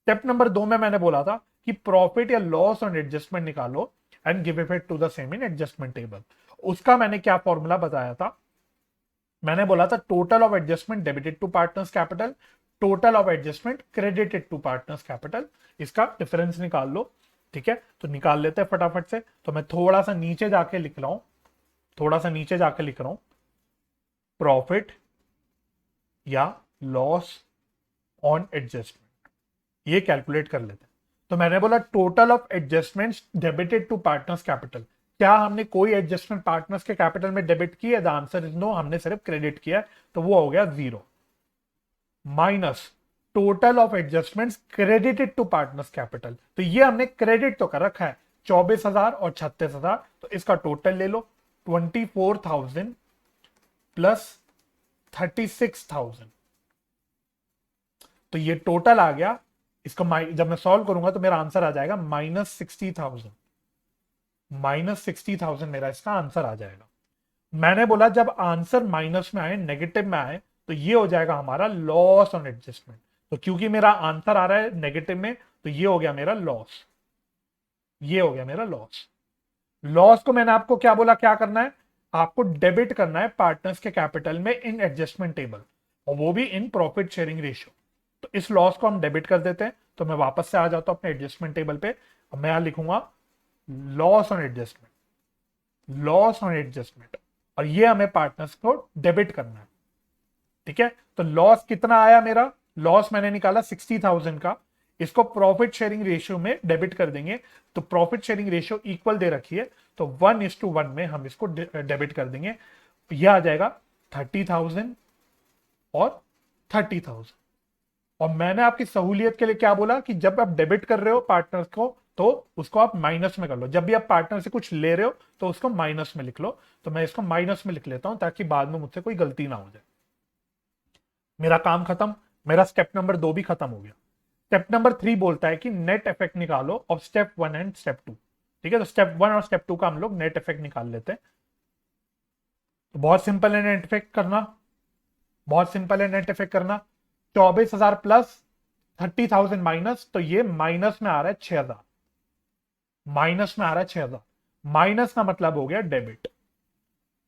स्टेप नंबर 2 में मैंने बोला था कि प्रॉफिट या लॉस ऑन एडजस्टमेंट निकालो and give effect to the same in adjustment table. उसका मैंने क्या फॉर्मूला बताया था, मैंने बोला था total of adjustment debited to partners capital, total of adjustment credited to partners capital, इसका डिफरेंस निकाल लो। ठीक है, तो निकाल लेते हैं फटाफट से। तो मैं थोड़ा सा नीचे जाके लिख रहा हूं, थोड़ा सा नीचे जाके लिख रहा हूं, प्रॉफिट या लॉस ऑन एडजस्टमेंट, ये कैलकुलेट कर लेते हैं। तो मैंने बोला total of adjustments debited to partners capital, क्या हमने कोई एडजस्टमेंट पार्टनर्स के कैपिटल में डेबिट की है, द आंसर इज नो, हमने सिर्फ क्रेडिट किया, तो वो हो गया 0 minus total of adjustments credited to partners capital. तो ये हमने क्रेडिट तो कर रखा है 24,000 और 36,000, तो इसका टोटल ले लो 24,000 प्लस 36,000। तो ये टोटल आ गया। इसको जब मैं सॉल्व करूंगा तो मेरा आंसर आ जाएगा -60,000। -60,000 मेरा इसका आंसर आ जाएगा। मैंने बोला जब आंसर माइनस में आए, नेगेटिव में आए, तो ये हो जाएगा हमारा लॉस ऑन एडजस्टमेंट। तो क्योंकि मेरा आंसर आ रहा है नेगेटिव में, तो ये हो गया मेरा लॉस। ये हो गया मेरा लॉस। लॉस को मैंने आपको क्या बोला, क्या करना है, आपको डेबिट करना है पार्टनर्स के कैपिटल में इन एडजस्टमेंट टेबल, और वो भी इन प्रॉफिट शेयरिंग रेशियो। तो इस लॉस को हम डेबिट कर देते हैं। तो मैं वापस से आ जाता हूं अपने एडजस्टमेंट टेबल पे, और मैं यहां लिखूंगा loss on adjustment, loss on adjustment, और ये हमें पार्टनर्स को डेबिट करना है। ठीक है, तो लॉस कितना आया मेरा, लॉस मैंने निकाला 60,000 का, इसको प्रॉफिट शेयरिंग रेशियो में डेबिट कर देंगे। तो प्रॉफिट शेयरिंग रेशियो इक्वल दे रखी है, तो 1:1 में हम इसको डेबिट कर देंगे। यह आ जाएगा 30,000 और 30,000। और मैंने आपकी सहूलियत के लिए क्या बोला कि जब आप डेबिट कर रहे हो पार्टनर को, तो उसको आप माइनस में कर लो। जब भी आप पार्टनर से कुछ ले रहे हो तो उसको माइनस में लिख लो। तो मैं इसको माइनस में लिख लेता हूं ताकि बाद में मुझसे कोई गलती ना हो जाए। मेरा काम खत्म, मेरा स्टेप नंबर 2 भी खत्म हो गया। स्टेप नंबर 3 बोलता है कि नेट इफेक्ट निकालो ऑफ स्टेप 1 एंड स्टेप 2। ठीक है, तो स्टेप 1 और स्टेप 2 का हम लोग नेट इफेक्ट निकाल लेते हैं। तो बहुत सिंपल है नेट इफेक्ट करना, बहुत सिंपल है नेट इफेक्ट करना। 24,000 प्लस 30,000 माइनस, तो ये माइनस में आ रहा है 6,000, माइनस में आ रहा है 6,000। माइनस का मतलब हो गया डेबिट,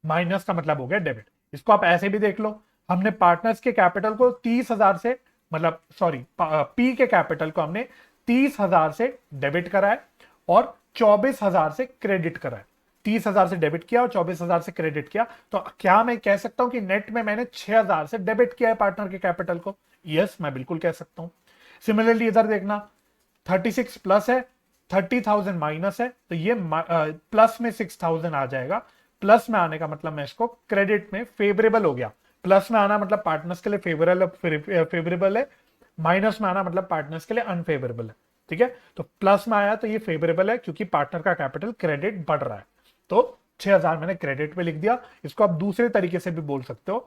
माइनस का मतलब हो गया डेबिट। इसको आप ऐसे भी देख लो, हमने पार्टनर्स के कैपिटल को 30,000 से, मतलब सॉरी, पी के कैपिटल को हमने 30,000 से डेबिट करा है और 24,000 से क्रेडिट करा है। 30,000 से डेबिट किया और 24,000 से क्रेडिट किया। तो क्या मैं कह सकता हूं कि नेट में मैंने 6,000 से डेबिट किया है पार्टनर के कैपिटल को? यस, मैं बिल्कुल कह सकता हूं। सिमिलरली इधर देखना, 36 प्लस है, 30,000 माइनस है, तो ये प्लस में 6,000 आ जाएगा। प्लस में आने का मतलब मैं इसको क्रेडिट में फेवरेबल हो गया। प्लस में आना मतलब पार्टनर्स के लिए फेवरेबल है, माइनस में आना मतलब पार्टनर्स के लिए अनफेवरेबल है। ठीक है, तो प्लस में आया तो ये फेवरेबल है क्योंकि पार्टनर का कैपिटल क्रेडिट बढ़ रहा है। तो 6,000 मैंने क्रेडिट पे लिख दिया। इसको आप दूसरे तरीके से भी बोल सकते हो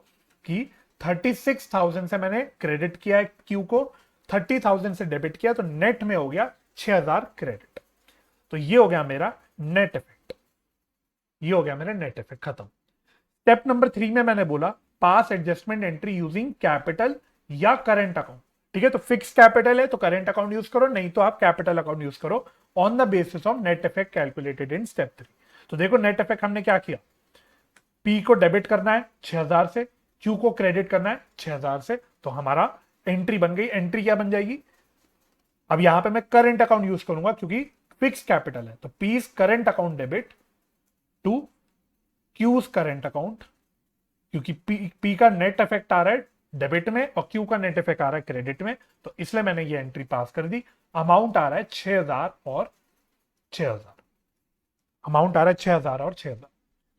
कि 36,000 से मैंने क्रेडिट किया है क्यू को, 30,000 से डेबिट किया, तो नेट में हो गया 6,000 क्रेडिट। तो ये हो गया मेरा नेट इफेक्ट, ये हो गया मेरा नेट इफेक्ट खत्म। स्टेप नंबर 3 में मैंने बोला पास एडजस्टमेंट एंट्री यूजिंग कैपिटल या करेंट अकाउंट। ठीक है, तो फिक्स कैपिटल है तो करेंट अकाउंट यूज करो, नहीं तो आप कैपिटल अकाउंट यूज करो on the basis of net effect calculated in step 3। तो देखो नेट इफेक्ट हमने क्या किया, पी को डेबिट करना है 6,000 से, क्यू को क्रेडिट करना है 6,000 से, तो हमारा एंट्री बन गई। एंट्री क्या बन जाएगी, अब यहां पे मैं करेंट अकाउंट यूज करूंगा क्योंकि फिक्स कैपिटल है, तो P's current account debit to Q's current account, क्योंकि पी का नेट इफेक्ट आ रहा है डेबिट में और क्यू का नेट इफेक्ट आ रहा है क्रेडिट में, तो इसलिए मैंने ये एंट्री पास कर दी। अमाउंट आ रहा है 6,000 और 6,000, अमाउंट आ रहा है 6,000 और 6,000।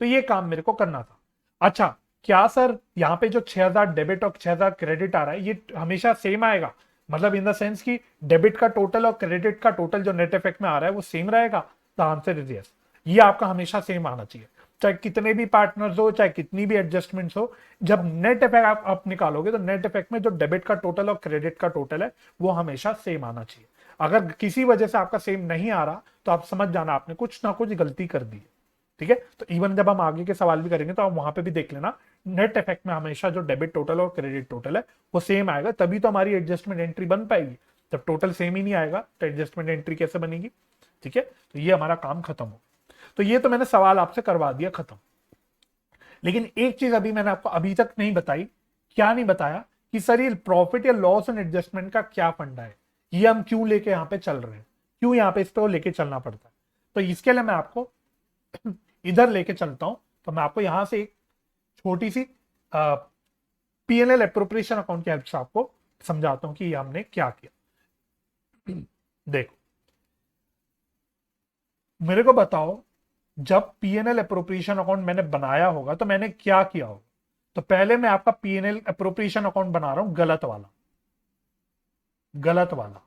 तो ये काम मेरे को करना था। अच्छा, क्या सर यहाँ पे जो 6,000 डेबिट और 6,000 क्रेडिट आ रहा है ये हमेशा सेम आएगा, मतलब इन द सेंस कि डेबिट का टोटल और क्रेडिट का टोटल जो नेट इफेक्ट में आ रहा है वो सेम रहेगा? द आंसर इज यस, ये आपका हमेशा सेम आना चाहिए, चाहे कितने भी पार्टनर्स हो, चाहे कितनी भी एडजस्टमेंट्स हो। जब नेट इफेक्ट आप निकालोगे तो नेट इफेक्ट में जो डेबिट का टोटल और क्रेडिट का टोटल है वो हमेशा सेम आना चाहिए। अगर किसी वजह से आपका सेम नहीं आ रहा तो आप समझ जाना आपने कुछ ना कुछ गलती कर दी है। ठीक है, तो इवन जब हम आगे के सवाल भी करेंगे तो आप वहां पे भी देख लेना, नेट इफेक्ट में हमेशा जो डेबिट टोटल और क्रेडिट टोटल है वो सेम आएगा, तभी तो हमारी एडजस्टमेंट एंट्री बन पाएगी। जब टोटल सेम ही नहीं आएगा तो एडजस्टमेंट एंट्री कैसे बनेगी? ठीक है, तो ये हमारा काम खत्म हो। तो ये तो मैंने सवाल आपसे करवा दिया खत्म। लेकिन एक चीज अभी मैंने आपको अभी तक नहीं बताई, क्या नहीं बताया कि सर ये प्रॉफिट या लॉस एंड एडजस्टमेंट का क्या फंडा है, ये हम क्यों लेके यहाँ पे चल रहे हैं, क्यों यहाँ पे इस पे लेके चलना पड़ता है। तो इसके लिए मैं आपको इधर लेके चलता हूं। तो मैं आपको यहां से एक छोटी सी पीएनएल अप्रोप्रिएशन अकाउंट की हेल्प से आपको समझाता हूं कि ये हमने क्या किया। देखो, मेरे को बताओ, जब पीएनएल अप्रोप्रिएशन अकाउंट मैंने बनाया होगा तो मैंने क्या किया होगा। तो पहले मैं आपका पीएनएल अप्रोप्रिएशन अकाउंट बना रहा हूं गलत वाला। गलत वाला।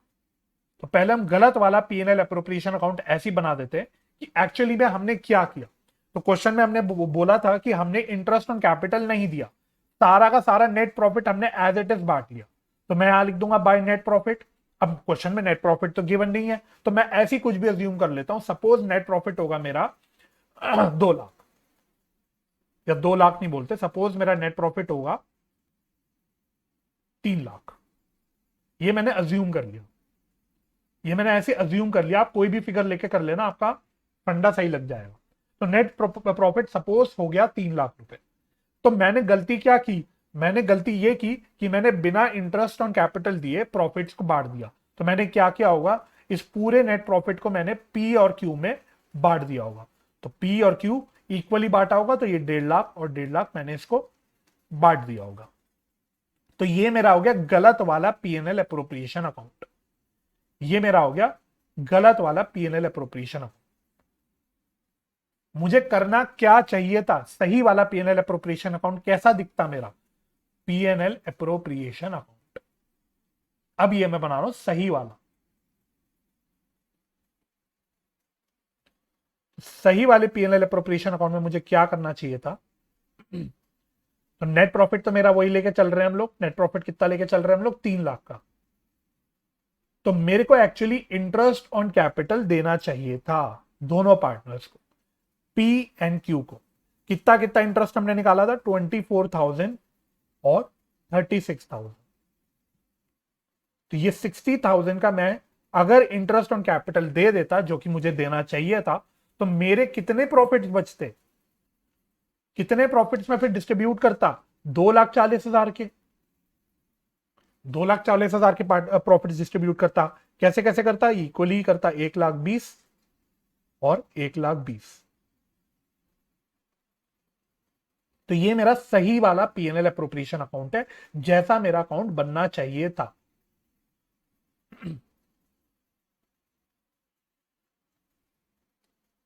तो पहले हम गलत वाला पीएनएल अप्रोप्रिएशन अकाउंट ऐसी बना देते हैं कि एक्चुअली में हमने क्या किया। तो क्वेश्चन में हमने बोला था कि हमने इंटरेस्ट ऑन कैपिटल नहीं दिया, सारा का सारा नेट प्रॉफिट हमने एज इट इज बांट लिया। तो मैं यहां लिख दूंगा बाय नेट प्रॉफिट। अब क्वेश्चन में नेट प्रॉफिट तो गिवन नहीं है, तो मैं ऐसी कुछ भी अज्यूम कर लेता हूं। सपोज नेट प्रॉफिट होगा मेरा 2 लाख, या 2 लाख नहीं बोलते, सपोज मेरा नेट प्रॉफिट होगा 3 लाख। ये मैंने अज्यूम कर लिया, ये मैंने ऐसे अज्यूम कर लिया। आप कोई भी फिगर लेके कर लेना, आपका फंडा सही लग जाएगा। तो नेट प्रॉफिट सपोज हो गया 3 लाख रुपए। तो मैंने गलती क्या की, मैंने गलती ये की कि मैंने बिना इंटरेस्ट ऑन कैपिटल दिए प्रॉफिट्स को बांट दिया। तो मैंने क्या किया होगा, इस पूरे नेट प्रॉफिट को मैंने पी और क्यू में बांट दिया होगा। तो पी और क्यू इक्वली बांटा होगा, तो ये 1.5 लाख और 1.5 लाख मैंने इसको बांट दिया होगा। तो ये मेरा हो गया गलत वाला पीएनएल अप्रोप्रिएशन अकाउंट। ये मेरा हो गया गलत वाला पीएनएल अप्रोप्रिएशन अकाउंट। मुझे करना क्या चाहिए था, सही वाला पीएनएल अप्रोप्रिएशन अकाउंट कैसा दिखता मेरा, पीएनएल अप्रोप्रिएशन अकाउंट। अब ये मैं बना रहा हूं सही वाला। सही वाले पीएनएल अप्रोप्रिएशन अकाउंट में मुझे क्या करना चाहिए था। तो नेट प्रॉफिट तो मेरा वही लेके चल रहे हैं हम लोग। नेट प्रॉफिट कितना लेके चल रहे हैं हम लोग, 3 लाख का। तो मेरे को एक्चुअली इंटरेस्ट ऑन कैपिटल देना चाहिए था दोनों पार्टनर्स को, पी एंड क्यू को। कितना कितना इंटरेस्ट हमने निकाला था, 24,000 और 36,000। तो ये 60,000 का मैं अगर इंटरेस्ट ऑन कैपिटल दे देता, जो कि मुझे देना चाहिए था, तो मेरे कितने प्रॉफिट्स बचते, कितने प्रॉफिट्स में फिर डिस्ट्रीब्यूट करता, 2,40,000 के। 2,40,000 के प्रॉफिट डिस्ट्रीब्यूट करता। कैसे कैसे करता, इक्वली करता, 1,20,000 और 1,20,000। तो ये मेरा सही वाला पीएनएल अप्रोप्रिएशन अकाउंट है, जैसा मेरा अकाउंट बनना चाहिए था।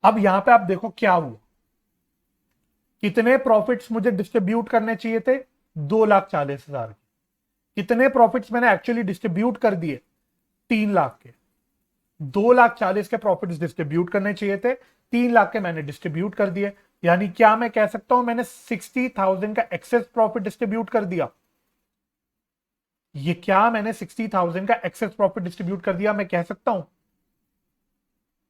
अब यहां पे आप देखो क्या हुआ, कितने प्रॉफिट्स मुझे डिस्ट्रीब्यूट करने चाहिए थे, 2,40,000 के। कितने प्रॉफिट्स मैंने एक्चुअली डिस्ट्रीब्यूट कर दिए, 3 लाख के। 2,40,000 के प्रॉफिट्स डिस्ट्रीब्यूट करने चाहिए थे, 3 लाख के मैंने डिस्ट्रीब्यूट कर दिए। यानी क्या मैं कह सकता हूं, मैंने 60,000 का एक्सेस प्रॉफिट डिस्ट्रीब्यूट कर दिया। ये क्या मैंने 60,000 का एक्सेस प्रॉफिट डिस्ट्रीब्यूट कर दिया, मैं कह सकता हूं।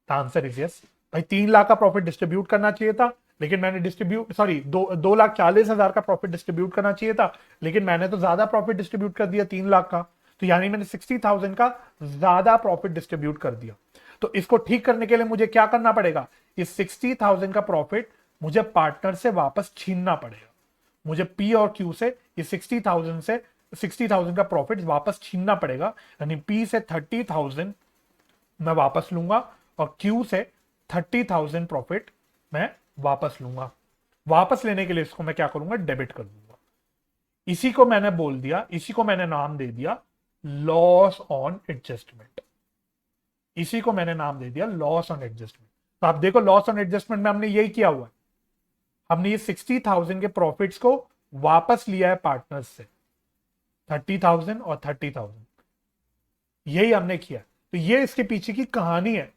Answer is yes. भाई 3 लाख का प्रॉफिट डिस्ट्रीब्यूट करना चाहिए था, लेकिन मैंने डिस्ट्रीब्यूट सॉरी 2,40,000 का प्रॉफिट डिस्ट्रीब्यूट करना चाहिए था, लेकिन मैंने तो ज्यादा प्रॉफिट डिस्ट्रीब्यूट कर दिया 3 लाख का। तो यानी मैंने 60,000 का ज्यादा प्रॉफिट डिस्ट्रीब्यूट कर दिया। तो इसको ठीक करने के लिए मुझे क्या करना पड़ेगा, इस 60,000 का प्रॉफिट मुझे पार्टनर से वापस छीनना पड़ेगा। मुझे पी और क्यू से इस 60,000 का प्रॉफिट वापस छीनना पड़ेगा। यानी पी से 30,000 मैं वापस लूंगा और क्यू से 30,000 प्रॉफिट मैं वापस लूंगा। वापस लेने के लिए इसको मैं क्या करूंगा, डेबिट कर दूंगा। इसी को मैंने बोल दिया, इसी को मैंने नाम दे दिया लॉस ऑन एडजस्टमेंट। इसी को मैंने नाम दे दिया लॉस ऑन एडजस्टमेंट। तो आप देखो लॉस ऑन एडजस्टमेंट में हमने यही किया हुआ है, हमने ये 60,000 के प्रॉफिट्स को वापस लिया है पार्टनर्स से, 30,000 और 30,000, यही हमने किया। तो ये इसके पीछे की कहानी है।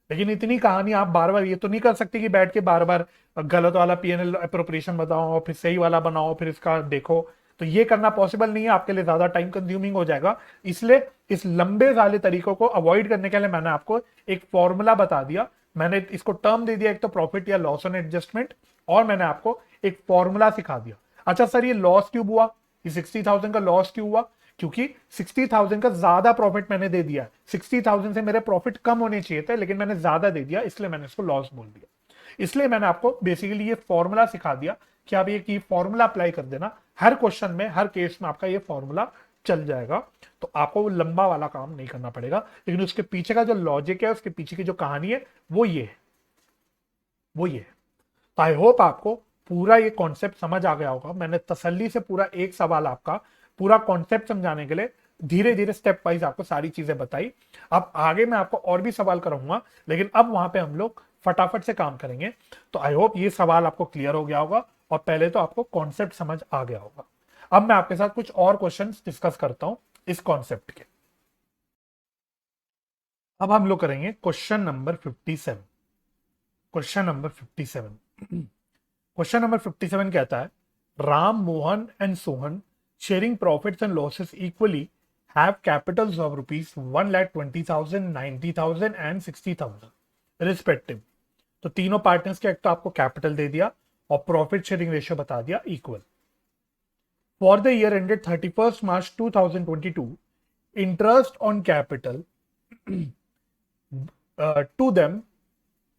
लेकिन इतनी कहानी आप बार बार ये तो नहीं कर सकते कि बैठ के बार बार गलत वाला पीएनएल अप्रोप्रिएशन बताओ और फिर सही वाला बनाओ फिर इसका देखो। तो ये करना पॉसिबल नहीं है, आपके लिए ज्यादा टाइम कंज्यूमिंग हो जाएगा। इसलिए इस लंबे वाले तरीकों को अवॉइड करने के लिए मैंने आपको एक फॉर्मूला बता दिया। मैंने इसको टर्म दे दिया, एक तो प्रॉफिट या लॉस ऑन एडजस्टमेंट, और मैंने आपको एक फॉर्मूला सिखा दिया। अच्छा सर ये लॉस क्यों हुआ, ये 60,000 का लॉस क्यों हुआ, क्योंकि 60,000 का ज्यादा प्रॉफिट मैंने दे दिया। 60,000 से मेरे प्रॉफिट कम होने चाहिए थे, लेकिन मैंने ज्यादा दे दिया, इसलिए मैंने इसको लॉस बोल दिया। इसलिए मैंने आपको बेसिकली ये फॉर्मूला सिखा दिया कि आप ये फॉर्मूला अप्लाई कर देना हर क्वेश्चन में, हर केस में आपका ये फॉर्मूला चल जाएगा। तो आपको वो लंबा वाला काम नहीं करना पड़ेगा, लेकिन उसके पीछे का जो लॉजिक है, उसके पीछे की जो कहानी है, वो ये है, वो ये है। तो आई होप आपको पूरा ये कॉन्सेप्ट समझ आ गया होगा। मैंने तसल्ली से पूरा एक सवाल आपका पूरा कॉन्सेप्ट समझाने के लिए धीरे धीरे स्टेप वाइज आपको सारी चीजें बताई। अब आगे मैं आपको और भी सवाल कराऊंगा, लेकिन अब वहां पे हम लोग फटाफट से काम करेंगे। तो आई होप ये सवाल आपको क्लियर हो गया होगा और पहले तो आपको कॉन्सेप्ट समझ आ गया होगा। अब मैं आपके साथ कुछ और क्वेश्चंस डिस्कस करता हूं इस कॉन्सेप्ट के। अब हम लोग करेंगे question number 57। Question number 57 question number 57 कहता है, Ram, Mohan and Sohan sharing profits and losses equally have Capitals of rupees 1,20,000, 90,000 and 60,000 respective. तो तीनों पार्टनर्स के एक तो आपको कैपिटल दे दिया और प्रॉफिट शेयरिंग रेशियो बता दिया equal. For the year ended 31st March 2022, interest on capital to them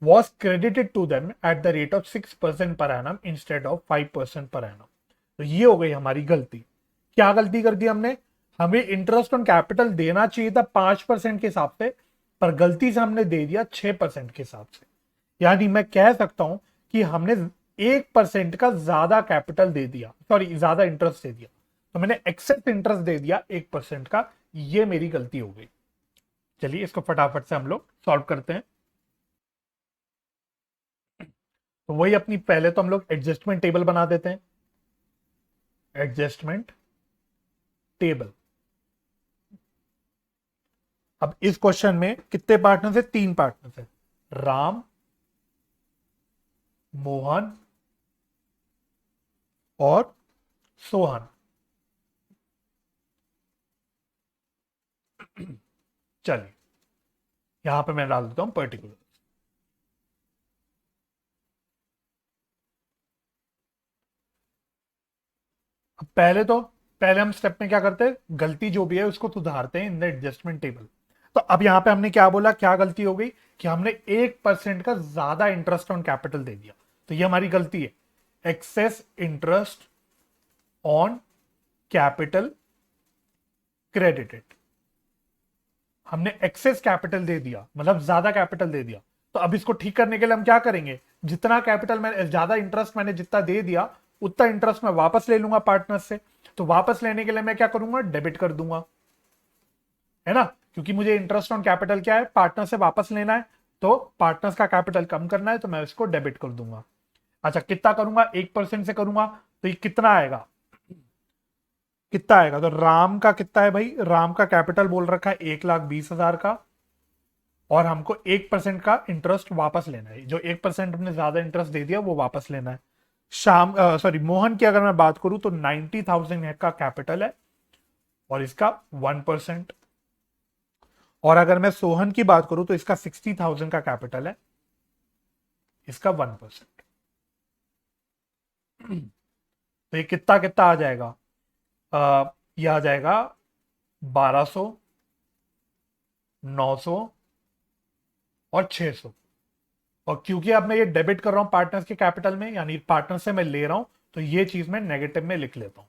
was credited to them at the rate of 6% per annum instead of 5% per annum। तो ये हो गई हमारी गलती। क्या गलती कर दी हमने? हमें इंटरेस्ट ऑन कैपिटल देना चाहिए था 5% के हिसाब से, पर गलती से हमने दे दिया 6% के हिसाब से। यानी मैं कह सकता हूं कि हमने 1% का ज्यादा कैपिटल दे दिया, सॉरी ज्यादा इंटरेस्ट दे दिया। तो मैंने एक्सेस इंटरेस्ट दे दिया 1% का, ये मेरी गलती हो गई। चलिए इसको फटाफट से हम लोग सॉल्व करते हैं। तो वही अपनी पहले तो हम लोग एडजस्टमेंट टेबल बना देते हैं। Adjustment table. अब इस क्वेश्चन में कितने पार्टनर्स है? 3 पार्टनर्स है, राम, मोहन और सोहन। चलिए यहां पे मैं डाल देता हूं पर्टिकुलर। अब पहले हम स्टेप में क्या करते हैं, गलती जो भी है उसको सुधारते हैं इन द एडजस्टमेंट टेबल। तो अब यहां पे हमने क्या बोला, क्या गलती हो गई कि हमने 1% का ज्यादा इंटरेस्ट ऑन कैपिटल दे दिया। तो ये हमारी गलती है। Excess interest on capital credited. हमने एक्सेस कैपिटल दे दिया, मतलब ज्यादा कैपिटल दे दिया। तो अब इसको ठीक करने के लिए हम क्या करेंगे, जितना कैपिटल मैंने, ज्यादा इंटरेस्ट मैंने जितना दे दिया उतना इंटरेस्ट मैं वापस ले लूंगा पार्टनर से। तो वापस लेने के लिए मैं क्या करूंगा, डेबिट कर दूंगा, है ना। क्योंकि मुझे इंटरेस्ट ऑन कैपिटल क्या है, पार्टनर से वापस लेना है। तो पार्टनर्स का कैपिटल कम करना है, तो मैं इसको डेबिट कर दूंगा। अच्छा कितना करूंगा, 1% से करूंगा। तो ये कितना आएगा, कितना आएगा? तो राम का कितना है भाई, राम का कैपिटल बोल रखा है 1,20,000 का, और हमको 1% का इंटरेस्ट वापस लेना है। जो 1% हमने ज्यादा इंटरेस्ट दे दिया वो वापस लेना है। शाम सॉरी मोहन की अगर मैं बात करूं तो 90,000 का कैपिटल है और इसका 1%। और अगर मैं सोहन की बात करूं तो इसका 60,000 का कैपिटल है, इसका 1%। तो ये कितना कितना आ जाएगा, ये आ जाएगा 1,200, 900 और 600। और क्योंकि अब मैं ये डेबिट कर रहा हूं पार्टनर्स के कैपिटल में, यानी पार्टनर से मैं ले रहा हूं, तो ये चीज मैं नेगेटिव में लिख लेता हूं।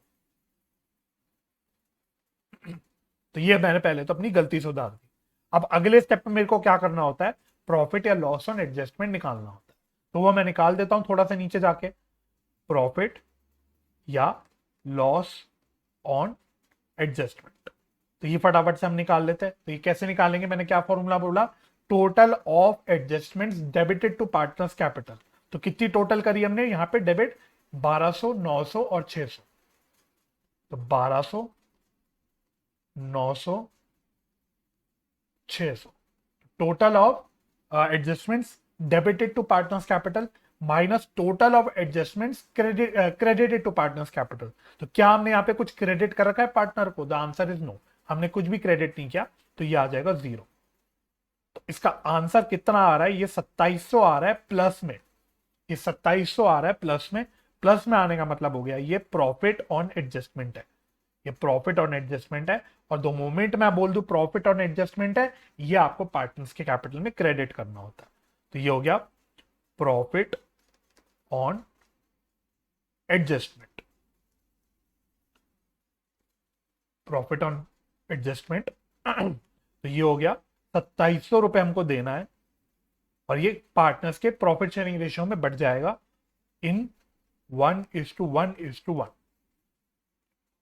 तो ये मैंने पहले तो अपनी गलती सुधार दी। अब अगले स्टेप में मेरे को क्या करना होता है, प्रॉफिट या लॉस ऑन एडजस्टमेंट निकालना होता है। तो वो मैं निकाल देता हूं थोड़ा सा नीचे जाके। प्रॉफिट या लॉस ऑन एडजस्टमेंट, तो ये फटाफट से हम निकाल लेते हैं। तो ये कैसे निकालेंगे, मैंने क्या फॉर्मूला बोला, total of adjustments debited to partners capital. तो कितनी टोटल करी हमने यहां पे डेबिट, 1,200, 900 और 600। तो 1,200, 900, 600 total of adjustments debited to partners capital minus total of adjustments credited to partners capital. तो क्या हमने यहाँ पे कुछ क्रेडिट कर रखा है पार्टनर को? द आंसर इज नो, हमने कुछ भी क्रेडिट नहीं किया। तो ये आ जाएगा 0। तो इसका आंसर कितना आ रहा है, ये 2700 आ रहा है प्लस में। ये 2700 आ रहा है प्लस में। प्लस में आने का मतलब हो गया ये प्रॉफिट ऑन एडजस्टमेंट है। ये प्रॉफिट ऑन एडजस्टमेंट है। और दो मोमेंट मैं बोल दूं प्रॉफिट ऑन एडजस्टमेंट है, ये आपको पार्टनर्स के कैपिटल में क्रेडिट करना होता है। तो ये हो गया profit on adjustment. Profit on adjustment तो ये हो गया 2700 रुपए हमको देना है, और ये पार्टनर्स के प्रॉफिट शेयरिंग रेशियो में बढ़ जाएगा इन 1:1:1।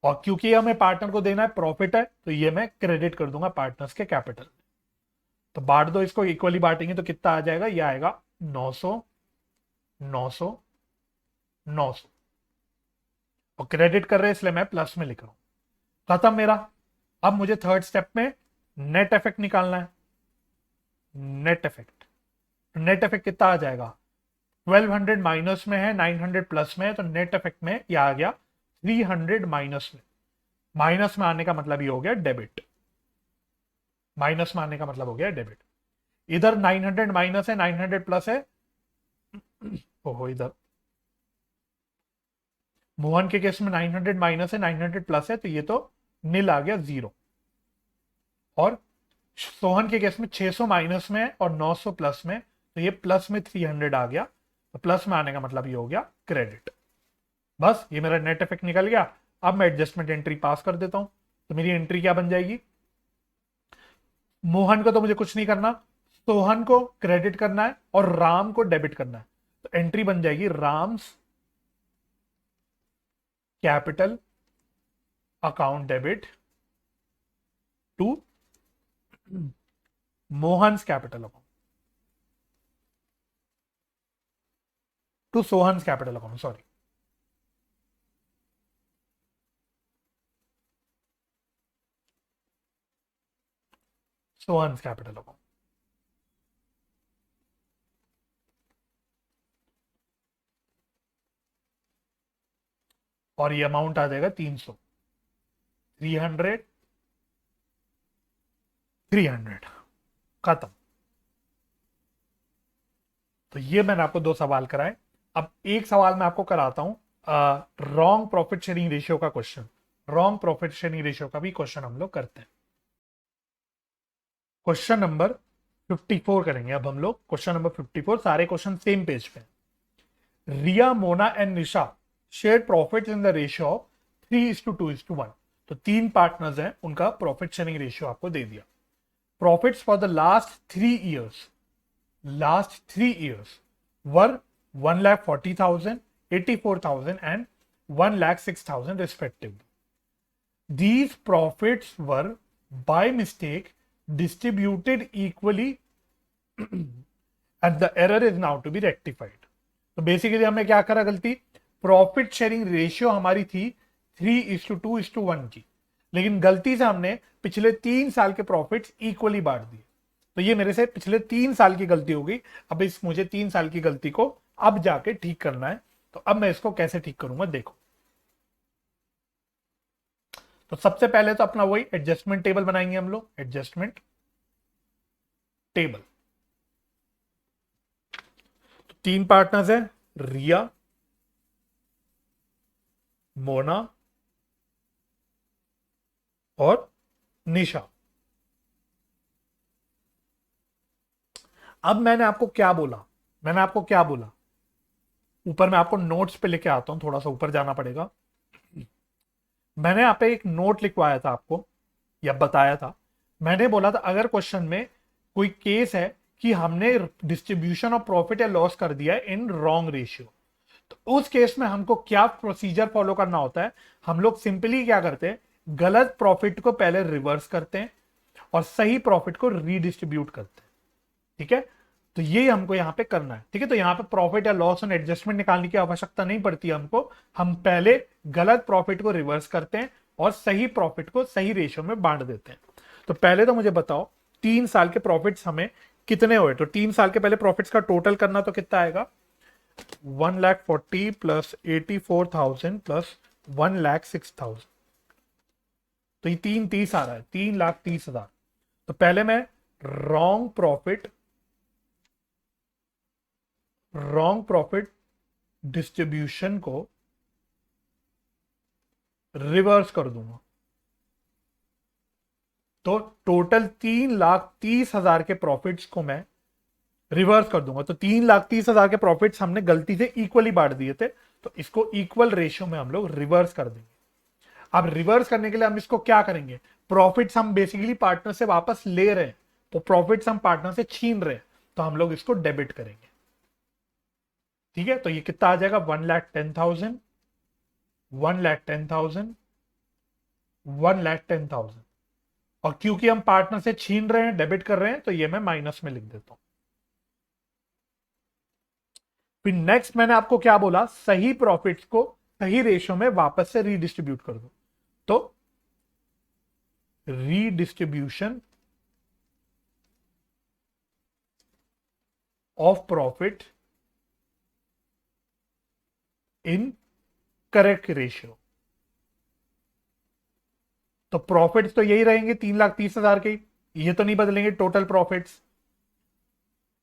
और क्योंकि हमें पार्टनर को देना है प्रॉफिट है, तो ये मैं क्रेडिट कर दूंगा पार्टनर्स के कैपिटल। तो बांट दो इसको, इक्वली बांटेंगे तो कितना आ जाएगा, ये आएगा 900, 900, 900। और क्रेडिट कर रहे हैं इसलिए मैं प्लस में लिख रहा हूं। खत्म मेरा। अब मुझे थर्ड स्टेप में नेट इफेक्ट निकालना है। Net effect. नेट इफेक्ट कितना आ जाएगा, 1200 माइनस में है, 900 प्लस में है, तो नेट इफेक्ट में ये आ गया 300 माइनस में। माइनस में आने का मतलब ये हो गया डेबिट। माइनस में आने का मतलब हो गया डेबिट। इधर 900 माइनस है, 900 प्लस है। ओहो, इधर मोहन के केस में 900 माइनस है, 900 प्लस है, तो ये तो नील आ गया, जीरो। और सोहन के केस में 600 माइनस में है और 900 प्लस में, तो ये प्लस में 300 आ गया। तो प्लस में आने का मतलब ये हो गया क्रेडिट। बस ये मेरा नेट इफेक्ट निकल गया। अब मैं एडजस्टमेंट एंट्री पास कर देता हूं। तो मेरी एंट्री क्या बन जाएगी, मोहन को तो मुझे कुछ नहीं करना, सोहन को क्रेडिट करना है और राम को डेबिट करना है। तो एंट्री बन जाएगी Ram's capital account debit to Mohan's capital account, to Sohan's capital account, sorry. Sohan's capital account. और ये अमाउंट आ जाएगा 300, 300, 300, खत्म। तो ये मैंने आपको दो सवाल कराए। अब एक सवाल मैं आपको कराता हूं, रॉन्ग प्रॉफिट शेयरिंग रेशियो का question. Wrong profit sharing ratio का भी क्वेश्चन हम लोग करते हैं। क्वेश्चन नंबर 54 करेंगे अब हम लोग। क्वेश्चन नंबर 54, सारे क्वेश्चन सेम पेज पे। Riya, Mona and Nisha share profit in the ratio of 3:2:1। तो तीन पार्टनर्स हैं, उनका प्रॉफिट शेयरिंग रेशियो आपको दे दिया। Profits for the last three years were 1,40,000, 84,000 and 1,06,000 respectively. These profits were by mistake distributed equally and the error is now to be rectified. तो बेसिकली हमने क्या करा गलती, प्रॉफिट शेयरिंग रेशियो हमारी थी 3:2:1 की, लेकिन गलती से हमने पिछले 3 साल के प्रॉफिट्स इक्वली बांट दिए। तो ये मेरे से पिछले 3 साल की गलती हो गई। अब इस मुझे 3 साल की गलती को अब जाके ठीक करना है। तो अब मैं इसको कैसे ठीक करूंगा, देखो। तो सबसे पहले तो अपना वही एडजस्टमेंट टेबल बनाएंगे हम लोग, एडजस्टमेंट टेबल। तो तीन पार्टनर्स है, रिया, मोना और निशा। अब मैंने आपको क्या बोला, ऊपर मैं आपको नोट्स पे लेके आता हूं, थोड़ा सा ऊपर जाना पड़ेगा। मैंने यहाँ पे एक नोट लिखवाया था आपको, या बताया था। मैंने बोला था अगर क्वेश्चन में कोई केस है कि हमने डिस्ट्रीब्यूशन ऑफ प्रॉफिट या लॉस कर दिया है इन रॉन्ग रेशियो, तो उस केस में हमको क्या प्रोसीजर फॉलो करना होता है। हम लोग सिंपली क्या करते हैं, गलत प्रॉफिट को पहले रिवर्स करते हैं और सही प्रॉफिट को रीडिस्ट्रीब्यूट करते हैं। ठीक है, तो ये हमको यहाँ पे करना है। ठीक है, तो यहाँ पे प्रॉफिट या लॉस और एडजस्टमेंट निकालने की आवश्यकता नहीं पड़ती हमको। हम पहले गलत प्रॉफिट को रिवर्स करते हैं और सही प्रॉफिट को सही रेशियो में बांट देते हैं। तो पहले तो मुझे बताओ 3 साल के प्रॉफिट्स हमें कितने हुए। तो 3 साल के पहले प्रॉफिट्स का टोटल करना, तो कितना आएगा, 1,40,000 प्लस 84,000 प्लस 1,06,000। तो ये 330 आ रहा है, 3,30,000। तो पहले मैं रॉन्ग प्रॉफिट डिस्ट्रीब्यूशन को रिवर्स कर दूंगा। तो टोटल 3,30,000 के प्रॉफिट्स को मैं रिवर्स कर दूंगा। तो 3,30,000 के प्रॉफिट्स हमने गलती से इक्वली बांट दिए थे, तो इसको इक्वल रेशियो में हम लोग रिवर्स कर देंगे। अब रिवर्स करने के लिए हम इसको क्या करेंगे, प्रॉफिट्स हम बेसिकली पार्टनर से वापस ले रहे हैं, तो प्रॉफिट्स हम पार्टनर से छीन रहे हैं, तो हम लोग इसको डेबिट करेंगे। ठीक है, तो ये कितना आ जाएगा, 1,10,000, 1,10,000, 1,10,000। और क्योंकि हम पार्टनर से छीन रहे हैं, डेबिट कर रहे हैं, तो ये मैं माइनस में लिख देता हूं। फिर नेक्स्ट मैंने आपको क्या बोला, सही प्रॉफिट्स को सही रेशियो में वापस से रीडिस्ट्रीब्यूट कर दो। तो redistribution of profit in correct ratio. तो प्रॉफिट्स तो यही रहेंगे 3,30,000 के, ये तो नहीं बदलेंगे टोटल प्रॉफिट्स।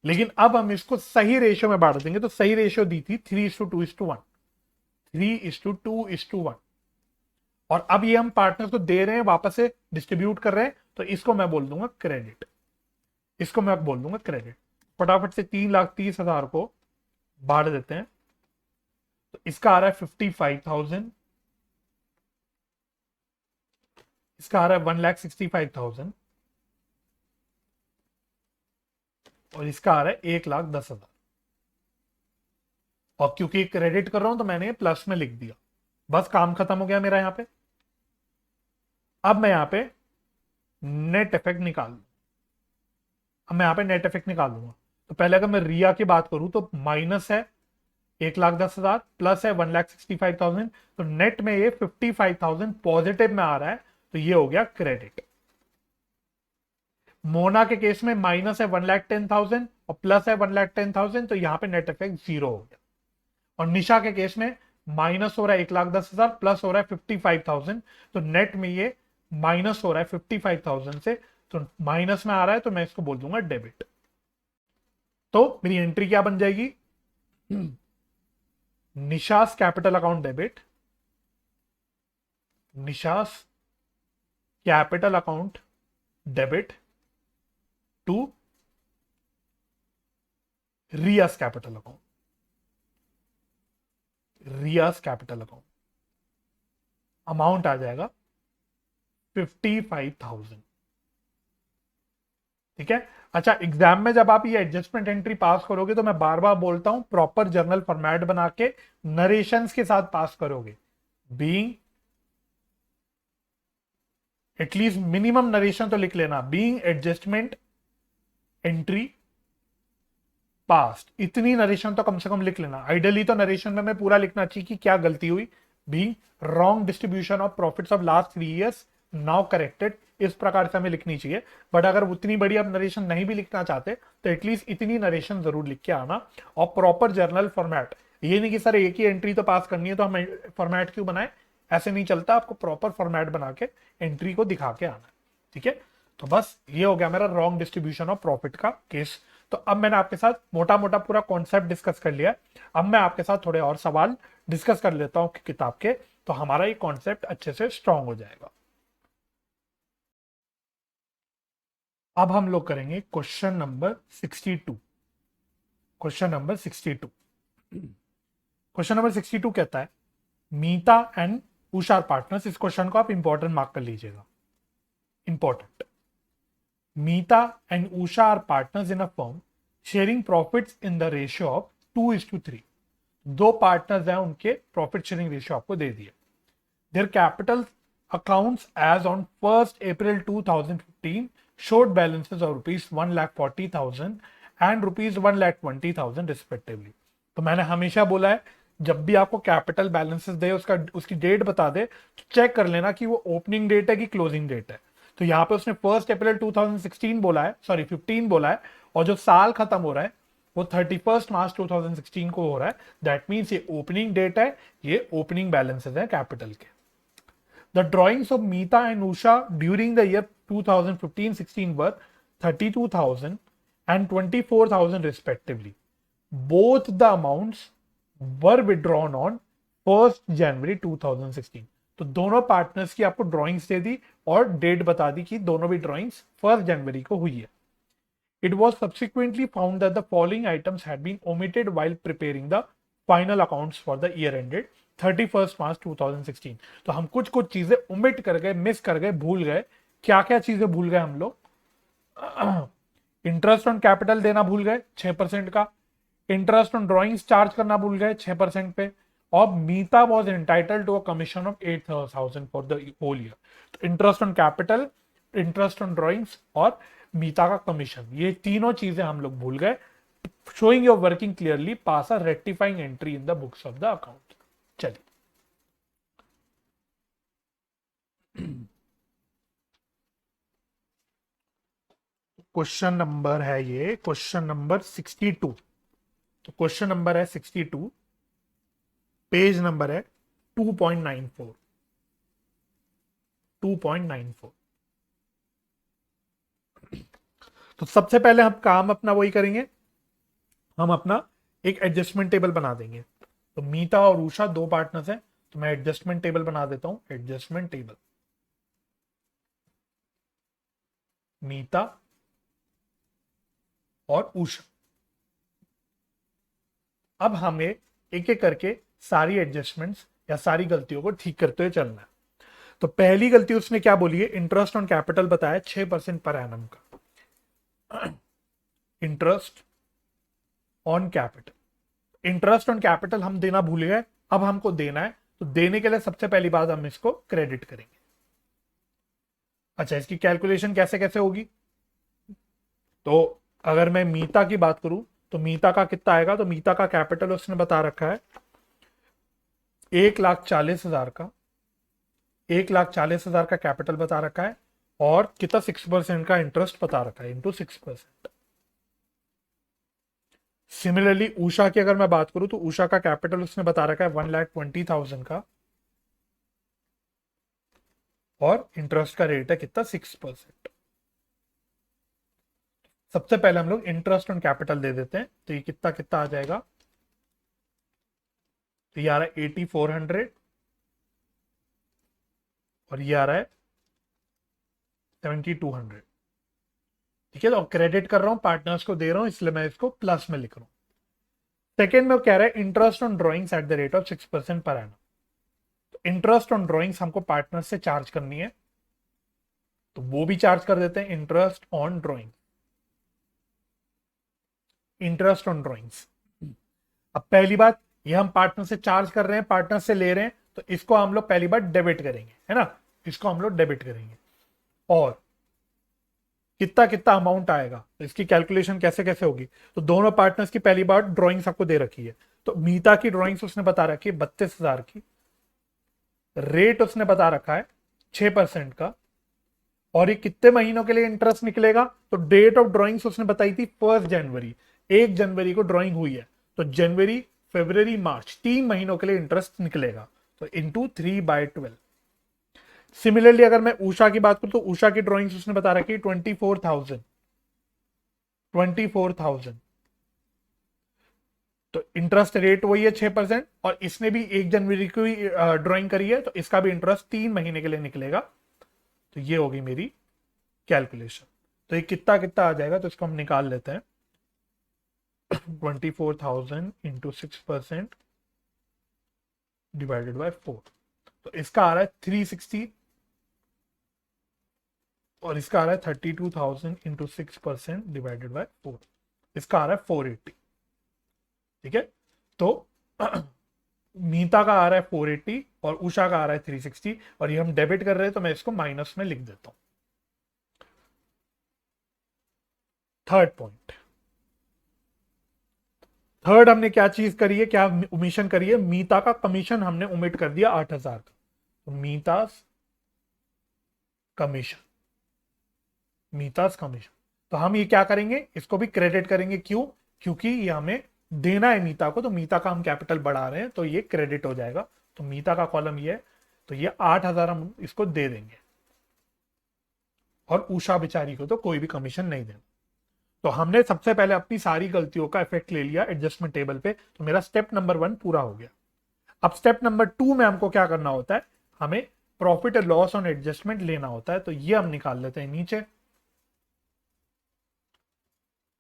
लेकिन अब हम इसको सही रेशियो में बांट देंगे। तो सही रेशियो दी थी 3:2:1, 3:2:1। और अब ये हम पार्टनर्स को दे रहे हैं, वापस से डिस्ट्रीब्यूट कर रहे हैं, तो इसको मैं बोल दूंगा क्रेडिट। इसको मैं बोल दूंगा क्रेडिट। फटाफट से 3,30,000 को बांट देते हैं। तो इसका आ रहा है 55,000, इसका आ रहा है 1,65,000, और इसका आ रहा है 1,10,000। और क्योंकि क्रेडिट कर रहा हूं तो मैंने प्लस में लिख दिया। बस काम खत्म हो गया मेरा यहां पे। अब मैं यहां पे नेट इफेक्ट निकाल लूं। अब मैं यहां पे नेट इफेक्ट निकालूंगा। तो पहले अगर मैं रिया की बात करूं तो माइनस है 1,10,000, प्लस है 1,65,000। तो नेट में ये 55,000 पॉजिटिव में आ रहा है, तो ये हो गया क्रेडिट। मोना के केस में माइनस है 1,10,000 और प्लस है 1,10,000, तो यहां पे नेट इफेक्ट जीरो हो गया। और निशा के केस में माइनस हो रहा है 1,10,000, प्लस हो रहा है 55,000, तो नेट में ये माइनस हो रहा है 55,000 से, तो माइनस में आ रहा है, तो मैं इसको बोल दूंगा डेबिट। तो मेरी एंट्री क्या बन जाएगी? Nisha's capital account debit, Nisha's capital account debit to Riya's capital account, Riya's capital account. Amount आ जाएगा 55,000। ठीक है। अच्छा, एग्जाम में जब आप ये एडजस्टमेंट एंट्री पास करोगे तो मैं बार बार बोलता हूं प्रॉपर जर्नल फॉर्मेट बना के नरेशंस के साथ पास करोगे। बीइंग, एटलीस्ट मिनिमम नरेशन तो लिख लेना, बीइंग एडजस्टमेंट एंट्री पास्ट, इतनी नरेशन तो कम से कम लिख लेना। आइडियली तो नरेशन में मैं पूरा लिखना चाहिए कि क्या गलती हुई। Being wrong distribution of profits of last 3 years now corrected, इस प्रकार से हमें लिखनी चाहिए। बट अगर उतनी बड़ी आप नरेशन नहीं भी लिखना चाहते तो एटलीस्ट इतनी नरेशन जरूर लिख के आना। और प्रॉपर जर्नल फॉर्मेट, ये नहीं कि सर एक ही एंट्री तो पास करनी है तो हम फॉर्मेट क्यों बनाए, ऐसे नहीं चलता। आपको प्रॉपर फॉर्मेट बना के एंट्री को दिखा के आना। ठीक है। तो बस ये हो गया मेरा रॉन्ग डिस्ट्रीब्यूशन ऑफ प्रॉफिट का केस। तो अब मैंने आपके साथ मोटा मोटा पूरा कॉन्सेप्ट डिस्कस कर लिया। अब मैं आपके साथ थोड़े और सवाल डिस्कस कर लेता हूं किताब के, तो हमारा ये कॉन्सेप्ट अच्छे से स्ट्रांग हो जाएगा। अब हम लोग करेंगे question number 62। Question number 62, question number 62 कहता है मीता एंड उषा पार्टनर्स। इस क्वेश्चन को आप इंपॉर्टेंट मार्क कर लीजिएगा, important. Meeta and Usha are partners in a firm sharing profits in the ratio of 2:3। दो पार्टनर्स हैं, उनके प्रॉफिट शेयरिंग रेशियो आपको दे दिए। Their capital accounts as on 1st April 2015 showed balances of rupees 1,40,000 and rupees 1,20,000 respectively. तो मैंने हमेशा बोला है जब भी आपको कैपिटल बैलेंसेस दे उसकी डेट बता दे तो चेक कर लेना कि वो ओपनिंग डेट है कि क्लोजिंग डेट है। तो यहाँ पे उसने 1st April 2016 बोला है, सॉरी 15 बोला है, और जो साल खत्म हो रहा है वो 31st March 2016 को हो रहा है। दैट मीन्स ये ओपनिंग डेट है, ये ओपनिंग बैलेंसेस है कैपिटल के। The drawings of Meeta and Usha during the year 2015-16 were 32,000 and 24,000 respectively. Both the amounts were withdrawn on 1st January 2016. तो दोनों पार्टनर्स की आपको ड्राइंग्स दे दी और डेट बता दी कि दोनों भी ड्राइंग्स 1st जनवरी को हुई है। It was subsequently found that the following items had been omitted while preparing the final accounts for the year ended 31st March 2016। तो हम कुछ कुछ चीजें ओमिट कर गए, मिस कर गए, भूल गए। क्या क्या चीजें भूल गए हम लोग? इंटरेस्ट ऑन कैपिटल देना भूल गए 6% का, इंटरेस्ट ऑन ड्रॉइंग्स चार्ज करना भूल गए 6% पे, और Meeta was entitled to a commission of 8,000 for the whole year. तो interest on capital, interest on drawings और मीता का कमीशन, ये तीनों चीजें हम लोग भूल गए। Showing your working clearly, pass a rectifying entry in the books of the account. चलिए क्वेश्चन नंबर है ये, क्वेश्चन नंबर 62। तो क्वेश्चन नंबर है 62, पेज नंबर है 2.94। 2.94। तो सबसे पहले हम काम अपना वही करेंगे, हम अपना एक एडजस्टमेंट टेबल बना देंगे। तो मीता और उषा दो पार्टनर्स हैं, तो मैं एडजस्टमेंट टेबल बना देता हूं। एडजस्टमेंट टेबल, मीता और उषा। अब हमें एक एक करके सारी एडजस्टमेंट्स या सारी गलतियों को ठीक करते हुए चलना है। तो पहली गलती उसने क्या बोली है, इंटरेस्ट ऑन कैपिटल बताया 6% पर एनम का। Interest on capital, interest on capital हम देना भूल गए, अब हमको देना है। तो देने के लिए सबसे पहली बात हम इसको क्रेडिट करेंगे। अच्छा, इसकी कैलकुलेशन कैसे कैसे होगी? तो अगर मैं मीता की बात करूं तो मीता का कितना आएगा, तो मीता का कैपिटल उसने बता रखा है 1,40,000 का, 1,40,000 का कैपिटल बता रखा है, और कितना 6% का इंटरेस्ट बता रखा है, इंटू 6%। सिमिलरली उषा की अगर मैं बात करूं तो उषा का कैपिटल उसने बता रखा है 1,20,000 का, और इंटरेस्ट का रेट है कितना, 6%। सबसे पहले हम लोग इंटरेस्ट ऑन कैपिटल दे देते हैं। तो ये कितना कितना आ जाएगा, तो ये आ रहा है 8,400, और ये आ रहा है 7,200। ठीक है, तो क्रेडिट कर रहा हूं, पार्टनर्स को दे रहा हूं, इसलिए मैं इसको प्लस में लिख रहा हूं। सेकेंड में वो कह रहा है interest on drawings eight the rate of 6% per annum. तो इंटरेस्ट ऑन ड्रॉइंग्स हमको पार्टनर से चार्ज करनी है, तो वो भी चार्ज कर देते हैं। Interest on drawing, interest on drawings. अब पहली बात, ये हम पार्टनर से चार्ज कर रहे हैं, पार्टनर से ले रहे हैं, तो इसको हम लोग पहली बार डेबिट करेंगे, है ना, इसको हम लोग डेबिट करेंगे। और कितना कितना अमाउंट आएगा, तो इसकी कैलकुलेशन कैसे कैसे होगी? तो दोनों पार्टनर्स की पहली बार ड्रॉइंग्स आपको दे रखी है। तो मीता की ड्रॉइंग्स उसने बता रखी है 32,000 की, रेट उसने बता रखा है 6% का, और ये कितने महीनों के लिए इंटरेस्ट निकलेगा? तो डेट ऑफ ड्रॉइंग्स उसने बताई थी 1 जनवरी, 1 जनवरी को ड्रॉइंग हुई है, तो जनवरी फरवरी मार्च 3 महीनों के लिए इंटरेस्ट निकलेगा, तो इंटू 3/12। सिमिलरली अगर मैं उषा की बात करूं तो उषा की ड्रॉइंग्स उसने बता रखी है 24,000, 24,000। तो इंटरेस्ट रेट वही है 6%, और इसने भी 1 जनवरी की ड्रॉइंग करी है, तो इसका भी इंटरेस्ट 3 महीने के लिए निकलेगा। तो ये होगी मेरी कैलकुलेशन। तो ये कितना कितना आ जाएगा, तो इसको हम निकाल लेते हैं। 24,000 इंटू 6% डिवाइडेड बाय 4, तो इसका आ रहा है 360, और इसका आ रहा है 32,000 इंटू 6% डिवाइडेड बाय 4, इसका आ रहा है 480। ठीक है, तो मीता का आ रहा है 480 और उषा का आ रहा है 360, और ये हम डेबिट कर रहे हैं, तो मैं इसको माइनस में लिख देता हूं। थर्ड पॉइंट, थर्ड हमने क्या चीज करी है, क्या ओमिशन करी है, मीता का कमीशन हमने ओमिट कर दिया 8,000 का। तो मीतास कमीशन, मीतास कमीशन, तो हम ये क्या करेंगे, इसको भी क्रेडिट करेंगे। क्यों? क्योंकि ये हमें देना है मीता को, तो मीता का हम कैपिटल बढ़ा रहे हैं, तो ये क्रेडिट हो जाएगा। तो मीता का कॉलम ये है, तो ये 8,000 हम इसको दे देंगे, और उषा बेचारी को तो कोई भी कमीशन नहीं देना। तो हमने सबसे पहले अपनी सारी गलतियों का इफेक्ट ले लिया एडजस्टमेंट टेबल पे, तो मेरा स्टेप नंबर 1 पूरा हो गया। अब स्टेप नंबर 2 में हमको क्या करना होता है, हमें profit and loss on adjustment लेना होता है। तो ये हम निकाल लेते हैं नीचे,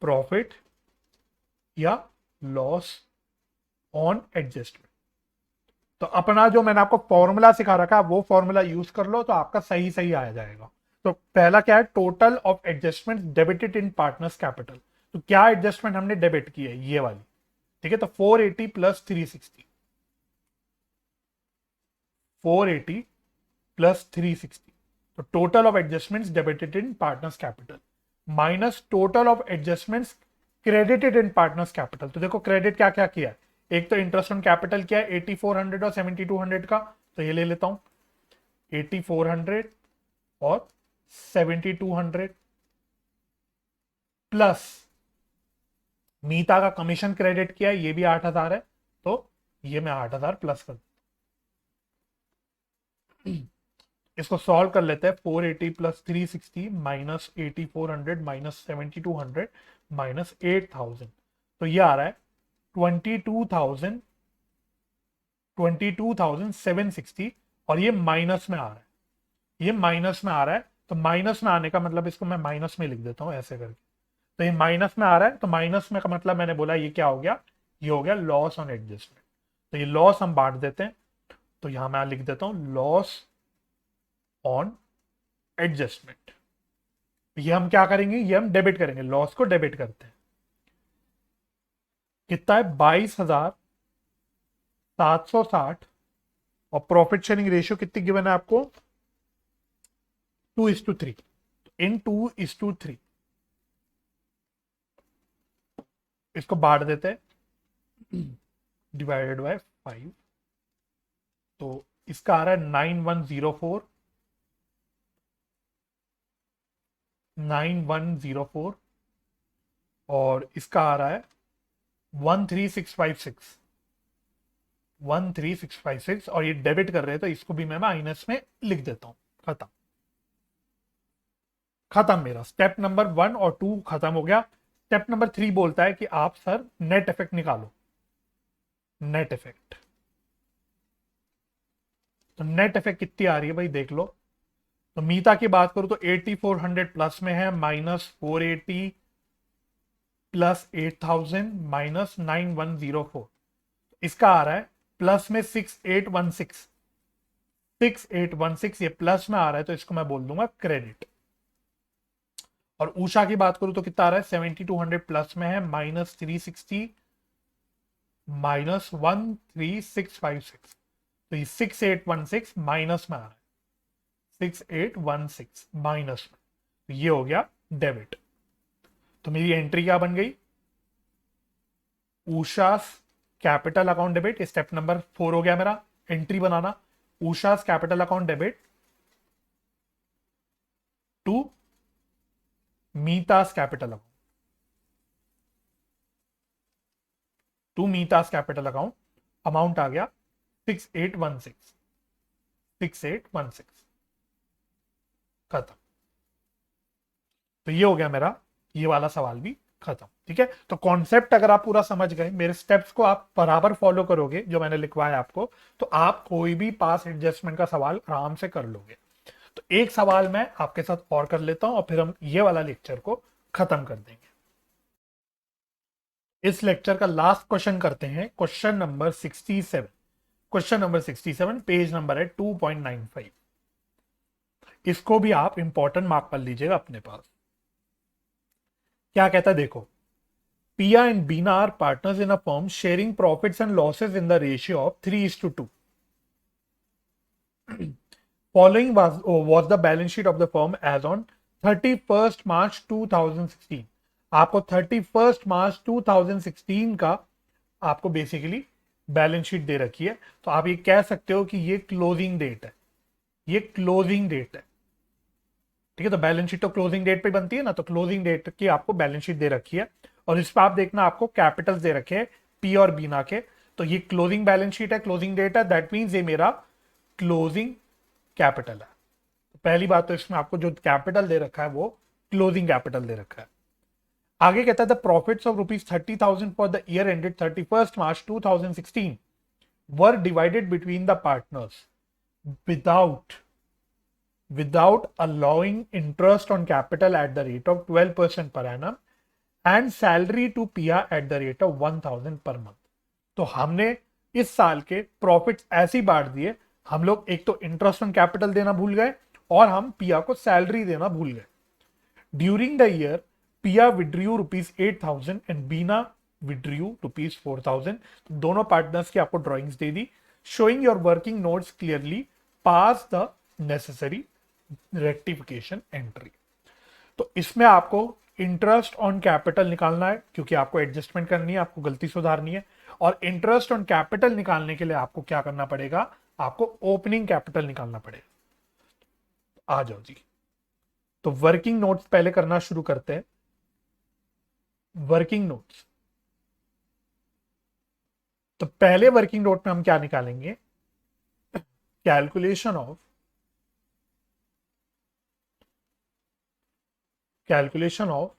प्रॉफिट या लॉस ऑन एडजस्टमेंट। तो अपना जो मैंने आपको फॉर्मूला सिखा रखा है, वो फॉर्मूला यूज कर लो, तो आपका सही सही आ जाएगा। तो पहला क्या है, total of adjustment debited in partners capital. तो क्या एडजस्टमेंट हमने डेबिट की है, ये वाली। ठीक है, तो 480 प्लस 360, 480 प्लस 360, तो total of adjustments debited in partners capital minus total of adjustments credited in partners capital. तो देखो क्रेडिट क्या क्या किया है, एक तो इंटरेस्ट ऑन कैपिटल किया है 8,400 और 7,200 का, तो ये ले लेता हूं 8,400 और 7,200। प्लस मीता का कमीशन क्रेडिट किया, ये भी 8,000 है, तो ये मैं 8,000 प्लस कर, इसको सॉल्व कर लेते हैं। 480 प्लस 360 माइनस 8400 माइनस 7200 माइनस 8000, तो ये आ रहा है 22,000 22,760, और ये माइनस में आ रहा है, ये माइनस में आ रहा है। तो माइनस में आने का मतलब, इसको मैं माइनस में लिख देता हूं ऐसे करके, तो ये माइनस में आ रहा है, तो माइनस में का मतलब मैंने बोला ये क्या हो गया, ये हो गया लॉस ऑन एडजस्टमेंट। तो ये लॉस हम बांट देते हैं, तो यहां मैं लिख देता हूं लॉस ऑन एडजस्टमेंट। ये हम क्या करेंगे, ये हम डेबिट करेंगे, लॉस को डेबिट करते हैं। कितना है, 22,760, और प्रॉफिट शेयरिंग रेशियो कितनी गिवन है आपको, 2:3, इन 2:3 इसको बांट देते हैं, डिवाइडेड बाय 5, तो इसका आ रहा है 9104, और इसका आ रहा है 13656, और ये डेबिट कर रहे हैं, तो इसको भी मैं माइनस में लिख देता हूं। खत्म, खत्म, मेरा स्टेप नंबर 1 और 2 खत्म हो गया। स्टेप नंबर 3 बोलता है कि आप सर नेट इफेक्ट निकालो। नेट इफेक्ट, तो नेट इफेक्ट कितनी आ रही है भाई देख लो। तो मीता की बात करूं तो 8400 प्लस में है, माइनस 480 प्लस 8000 माइनस 9104, इसका आ रहा है प्लस में 6816, ये प्लस में आ रहा है, तो इसको मैं बोल दूंगा क्रेडिट। और उषा की बात करूं तो कितना आ रहा है, 7200 प्लस में है, माइनस 360 माइनस 13656, तो ये 6816 माइनस में आ रहा है, 6816 माइनस में, तो ये हो गया डेबिट। तो मेरी एंट्री क्या बन गई, Usha capital account debit, step number 4 हो गया मेरा एंट्री बनाना। Usha capital account debit to Meeta's capital account, to Meeta's capital account, amount आ गया 6816, खत्म। तो ये हो गया मेरा ये वाला सवाल भी खत्म। ठीक है, तो कॉन्सेप्ट अगर आप पूरा समझ गए, मेरे स्टेप्स को आप बराबर फॉलो करोगे जो मैंने लिखवाया आपको, तो आप कोई भी पास एडजस्टमेंट का सवाल आराम से कर लोगे। तो एक सवाल मैं आपके साथ और कर लेता हूं, और फिर हम ये वाला लेक्चर को खत्म कर देंगे। इस लेक्चर का लास्ट क्वेश्चन करते हैं, question number 67। Question number 67, page number है 2.95। इसको भी आप इंपॉर्टेंट मार्क कर लीजिएगा अपने पास। क्या कहता है देखो, Pia and Bina are partners in a firm sharing profits and losses in the ratio of 3:2. Following was the balance sheet of the firm as on 31st March 2016. आपको 31st March 2016 का आपको बेसिकली बैलेंस शीट दे रखी है, तो आप ये कह सकते हो कि ये क्लोजिंग डेट है, ये क्लोजिंग डेट है। ठीक है, तो बैलेंस शीट तो क्लोजिंग डेट पे बनती है ना, तो क्लोजिंग डेट की आपको बैलेंस शीट दे रखी है, और इस पर आप देखना आपको कैपिटल्स दे रखे हैं पी और बीना के, तो ये क्लोजिंग बैलेंस शीट है, क्लोजिंग डेट है, दैट मींस ये मेरा क्लोजिंग कैपिटल है। तो पहली बात तो इसमें आपको जो कैपिटल दे रखा है वो क्लोजिंग कैपिटल दे रखा है। आगे कहता है the profits of ₹30,000 for the year ended 31st March 2016 were divided between the partners without allowing interest on capital at the rate of 12% per annum and salary to Pia at the rate of 1,000 per month। तो हमने इस साल के प्रॉफिट्स ऐसे ही बांट दिए, हम लोग एक तो इंटरेस्ट ऑन कैपिटल देना भूल गए, और हम पिया को सैलरी देना भूल गए। ड्यूरिंग द ईयर पिया विड्रू ₹8,000 एंड बीना विड्रू ₹4,000। तो दोनों पार्टनर्स की आपको drawings they the, showing your working notes clearly, pass the necessary rectification entry. तो इसमें आपको इंटरेस्ट ऑन कैपिटल निकालना है, क्योंकि आपको एडजस्टमेंट करनी है, आपको गलती सुधारनी है, और इंटरेस्ट ऑन कैपिटल निकालने के लिए आपको क्या करना पड़ेगा, आपको ओपनिंग कैपिटल निकालना पड़ेगा। आ जाओ जी, तो वर्किंग नोट्स पहले करना शुरू करते हैं। Working notes. तो पहले वर्किंग नोट में हम क्या निकालेंगे, calculation of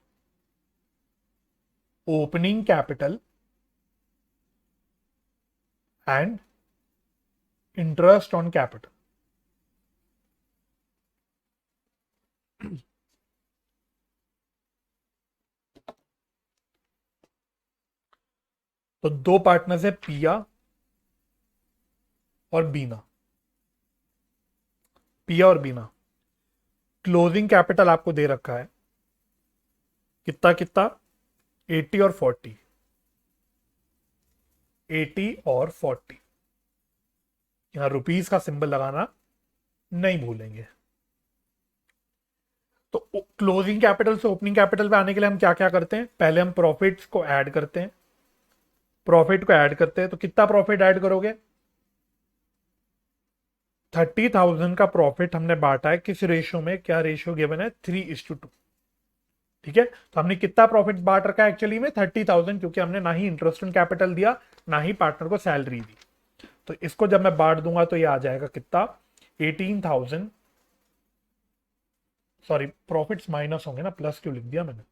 opening capital and interest on capital. तो दो पार्टनर्स है, पिया और बीना। पिया और बीना, क्लोजिंग कैपिटल आपको दे रखा है कितना कितना, 80 और 40, 80 और 40। यहां रुपीस का सिंबल लगाना नहीं भूलेंगे। तो क्लोजिंग कैपिटल से ओपनिंग कैपिटल पे आने के लिए हम क्या क्या करते हैं, पहले हम प्रॉफिट्स को ऐड करते हैं। प्रॉफिट को ऐड करते हैं तो कितना प्रॉफिट ऐड करोगे, 30,000 का प्रॉफिट हमने बांटा है किस रेशियो में, क्या रेशियो गिवन है, 3:2। ठीक है, तो हमने कितना प्रॉफिट बांट रखा है एक्चुअली में, 30,000, क्योंकि हमने ना ही इंटरेस्ट ऑन कैपिटल दिया ना ही पार्टनर को सैलरी दी। तो इसको जब मैं बांट दूंगा तो ये आ जाएगा कितना, 18,000। सॉरी, प्रॉफिट्स माइनस होंगे ना, प्लस क्यों लिख दिया मैंने,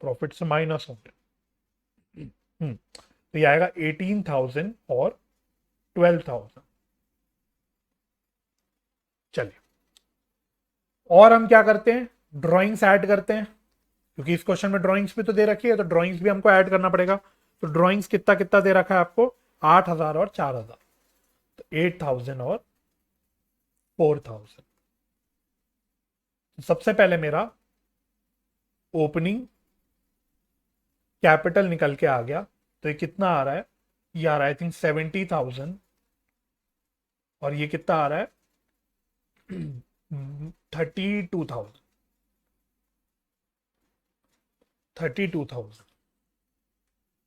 प्रॉफिट से माइनस होंगे। तो ये आएगा 18,000 और 12,000। चलिए, और हम क्या करते हैं, ड्राइंग्स ऐड करते हैं, क्योंकि इस क्वेश्चन में ड्राइंग्स भी तो दे रखी है, तो ड्राइंग्स भी हमको ऐड करना पड़ेगा। तो ड्राइंग्स कितना कितना दे रखा है आपको, 8,000 और 4,000, तो 8,000 और 4,000। सबसे पहले मेरा ओपनिंग कैपिटल निकल के आ गया, तो ये कितना आ रहा है, ये आ रहा है आई थिंक 70,000, और ये कितना आ रहा है 32,000। 32,000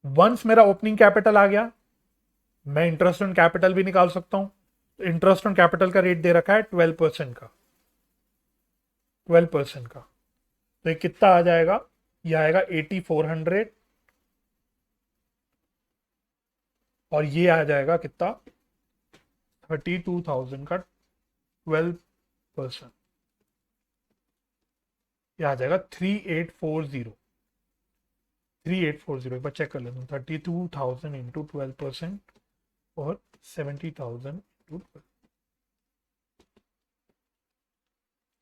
वंस मेरा ओपनिंग कैपिटल आ गया, मैं इंटरेस्ट ऑन कैपिटल भी निकाल सकता हूं। तो इंटरेस्ट ऑन कैपिटल का रेट दे रखा है 12% का, 12% का। तो ये कितना आ जाएगा, ये आएगा 8,400, और ये आ जाएगा कितना, 32,000 का 12%, ये आ जाएगा 3840। 3840 एक बार चेक कर लेता हूँ, 32,000 इंटू 12% और 70,000 इंटू 12।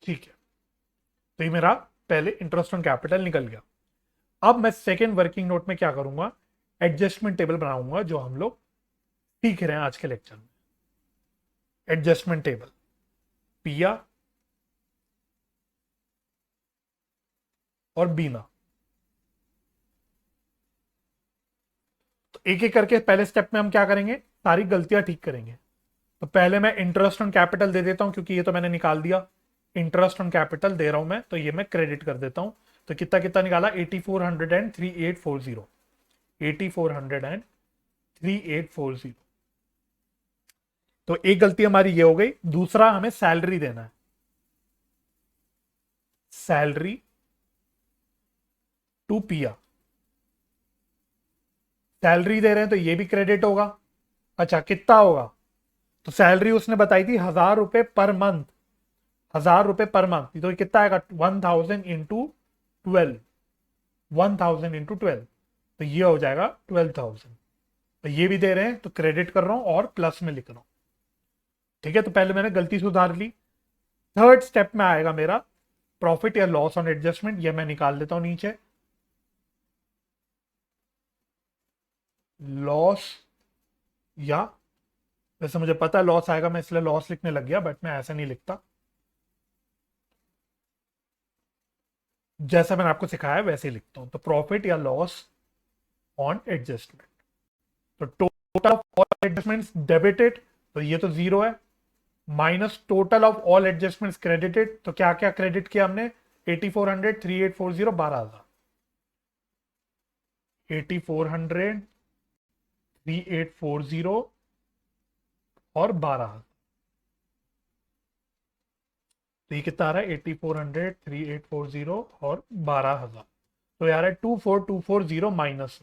ठीक है, तो ये मेरा पहले इंटरेस्ट ऑन कैपिटल निकल गया। अब मैं सेकेंड वर्किंग नोट में क्या करूंगा, एडजस्टमेंट टेबल बनाऊंगा, जो हम लोग सीख रहे हैं आज के लेक्चर में। एडजस्टमेंट टेबल, पिया और बीना। तो एक एक करके पहले स्टेप में हम क्या करेंगे, सारी गलतियां ठीक करेंगे। तो पहले मैं इंटरेस्ट ऑन कैपिटल दे देता हूं, क्योंकि ये तो मैंने निकाल दिया। इंटरेस्ट ऑन कैपिटल दे रहा हूं मैं, तो ये मैं क्रेडिट कर देता हूं। तो कितना कितना निकाला, 8400 एंड 3840, 8400 एंड 3840। तो एक गलती हमारी ये हो गई। दूसरा, हमें सैलरी देना है, सैलरी टू पिया। सैलरी दे रहे हैं तो ये भी क्रेडिट होगा। अच्छा, कितना होगा, तो सैलरी उसने बताई थी 1,000 रुपए पर मंथ, 1,000 रुपए पर मंथ। तो ये कितना आएगा, 1,000 इंटू 12, 1,000 इंटू 12, तो ये हो जाएगा 12,000। तो ये भी दे रहे हैं तो क्रेडिट कर रहा हूं और प्लस में लिख रहा हूं। ठीक है, तो पहले मैंने गलती सुधार ली। थर्ड स्टेप में आएगा मेरा प्रॉफिट या लॉस ऑन एडजस्टमेंट, ये मैं निकाल देता हूं नीचे। लॉस, या वैसे मुझे पता है लॉस आएगा, मैं इसलिए लॉस लिखने लग गया, बट मैं ऐसा नहीं लिखता, जैसा मैंने आपको सिखाया है वैसे ही लिखता हूं। तो प्रॉफिट या लॉस ऑन एडजस्टमेंट, तो total of all adjustments debited, तो ये तो जीरो है, minus total of all adjustments credited. तो क्या क्या क्रेडिट किया हमने, 8400, 3840, 12,000, 8400, 3840 और 12,000। तो ये कितना आ रहा है, 8400, 3840 और 12,000। तो यार है 24240 माइनस,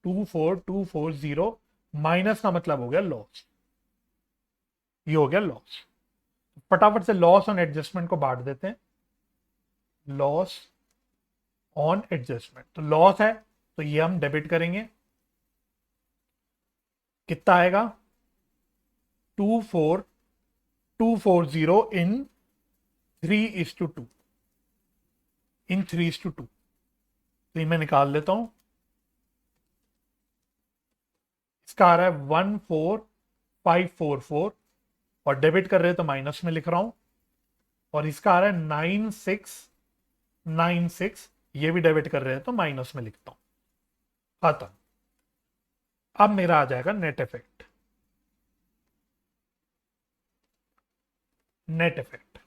24240 माइनस का मतलब हो गया लॉस, ये हो गया लॉस। फटाफट से लॉस ऑन एडजस्टमेंट को बांट देते हैं, लॉस ऑन एडजस्टमेंट, तो लॉस है तो ये हम डेबिट करेंगे, कितना आएगा 24240 इन 3:2, इन 3:2, तो ये मैं निकाल लेता हूं, इसका आ रहा है 14544 और डेबिट कर रहे हैं तो माइनस में लिख रहा हूं, और इसका आ रहा है 9696, ये भी डेबिट कर रहे हैं तो माइनस में लिखता हूं, खत्म। अब मेरा आ जाएगा नेट इफेक्ट, नेट इफेक्ट,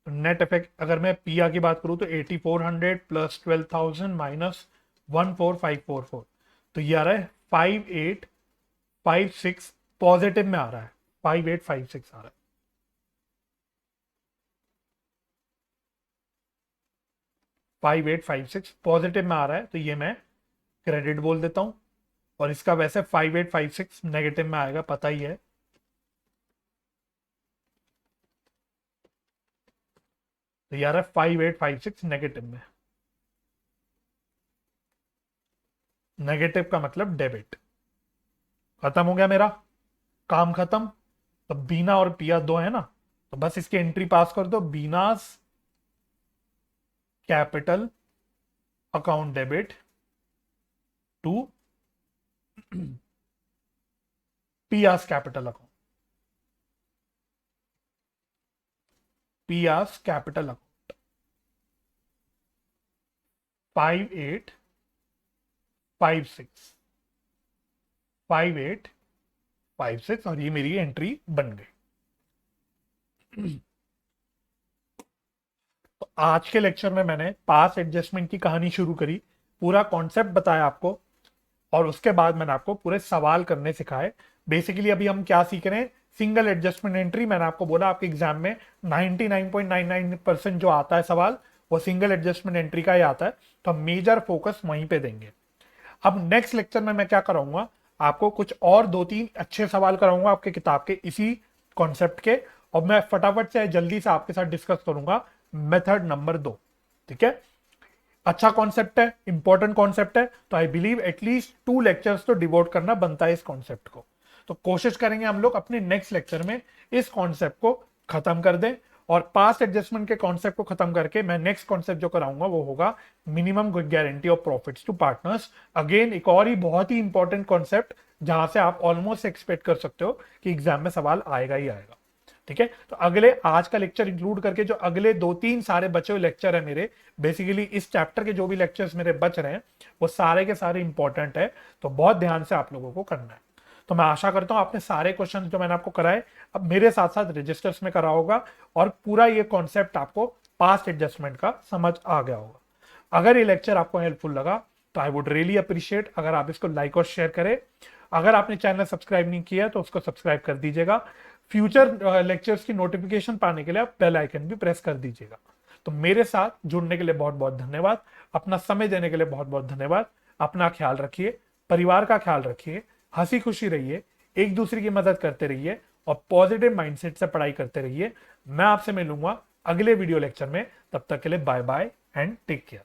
तो नेट इफेक्ट अगर मैं पिया की बात करूं तो 8400 प्लस 12000 माइनस 14544, तो ये आ रहा है 5856 पॉजिटिव में आ रहा है, 5856 आ रहा है, 5856 पॉजिटिव में आ रहा है, तो ये मैं क्रेडिट बोल देता हूं, और इसका वैसे 5856 नेगेटिव में आएगा, पता ही है, तो यार है 5856 नेगेटिव में, नेगेटिव का मतलब डेबिट, खत्म हो गया मेरा काम खत्म। तो बीना और पिया दो है ना, तो बस इसकी एंट्री पास कर दो, बीनास कैपिटल अकाउंट डेबिट टू पियास कैपिटल अकाउंट, पियास कैपिटल अकाउंट 5856, 5856, और ये मेरी एंट्री बन गई। तो आज के लेक्चर में मैंने पास एडजस्टमेंट की कहानी शुरू करी, पूरा कॉन्सेप्ट बताया आपको, और उसके बाद मैंने आपको पूरे सवाल करने सिखाए। बेसिकली अभी हम क्या सीख रहे हैं, सिंगल एडजस्टमेंट एंट्री। मैंने आपको बोला आपके एग्जाम में 99.99% जो आता है सवाल वो सिंगल एडजस्टमेंट एंट्री का ही आता है, तो हम मेजर फोकस वहीं पे देंगे। अब नेक्स्ट लेक्चर में मैं क्या कराऊंगा, आपको कुछ और 2-3 अच्छे सवाल कराऊंगा आपके किताब के इसी कॉन्सेप्ट के, और मैं फटाफट से जल्दी से आपके साथ डिस्कस करूंगा मेथड नंबर 2, ठीक है। अच्छा कॉन्सेप्ट है, इंपॉर्टेंट कॉन्सेप्ट है, तो आई बिलीव एटलीस्ट 2 लेक्चर्स तो डिवोट करना बनता है इस कॉन्सेप्ट को। तो कोशिश करेंगे हम लोग अपने नेक्स्ट लेक्चर में इस कॉन्सेप्ट को खत्म कर दें, और पास्ट एडजस्टमेंट के कॉन्सेप्ट को खत्म करके मैं नेक्स्ट कॉन्सेप्ट जो कराऊंगा वो होगा minimum guarantee of profits to partners. Again एक और ही बहुत ही इंपॉर्टेंट कॉन्सेप्ट जहां से आप ऑलमोस्ट एक्सपेक्ट कर सकते हो कि एग्जाम में सवाल आएगा ही आएगा, ठीक है। तो अगले आज का लेक्चर इंक्लूड करके जो अगले 2-3 सारे बचे हुए लेक्चर है मेरे, बेसिकली इस चैप्टर के जो भी लेक्चर्स मेरे बच रहे हैं वो सारे के सारे इंपॉर्टेंट है, तो बहुत ध्यान से आप लोगों को करना है। तो मैं आशा करता हूं आपने सारे क्वेश्चन जो मैंने आपको कराए अब मेरे साथ साथ रजिस्टर्स में करा होगा, और पूरा ये कॉन्सेप्ट आपको पास्ट एडजस्टमेंट का समझ आ गया होगा। अगर ये लेक्चर आपको हेल्पफुल लगा तो आई वुड रियली अप्रिशिएट अगर आप इसको लाइक और शेयर करें। अगर आपने चैनल सब्सक्राइब नहीं किया तो उसको सब्सक्राइब कर दीजिएगा। फ्यूचर लेक्चर्स की नोटिफिकेशन पाने के लिए आप बेल आइकन भी प्रेस कर दीजिएगा। तो मेरे साथ जुड़ने के लिए बहुत बहुत धन्यवाद, अपना समय देने के लिए बहुत बहुत धन्यवाद। अपना ख्याल रखिए, परिवार का ख्याल रखिए, हंसी खुशी रहिए, एक दूसरे की मदद करते रहिए, और पॉजिटिव माइंडसेट से पढ़ाई करते रहिए। मैं आपसे मिलूंगा अगले वीडियो लेक्चर में, तब तक के लिए bye bye and take care.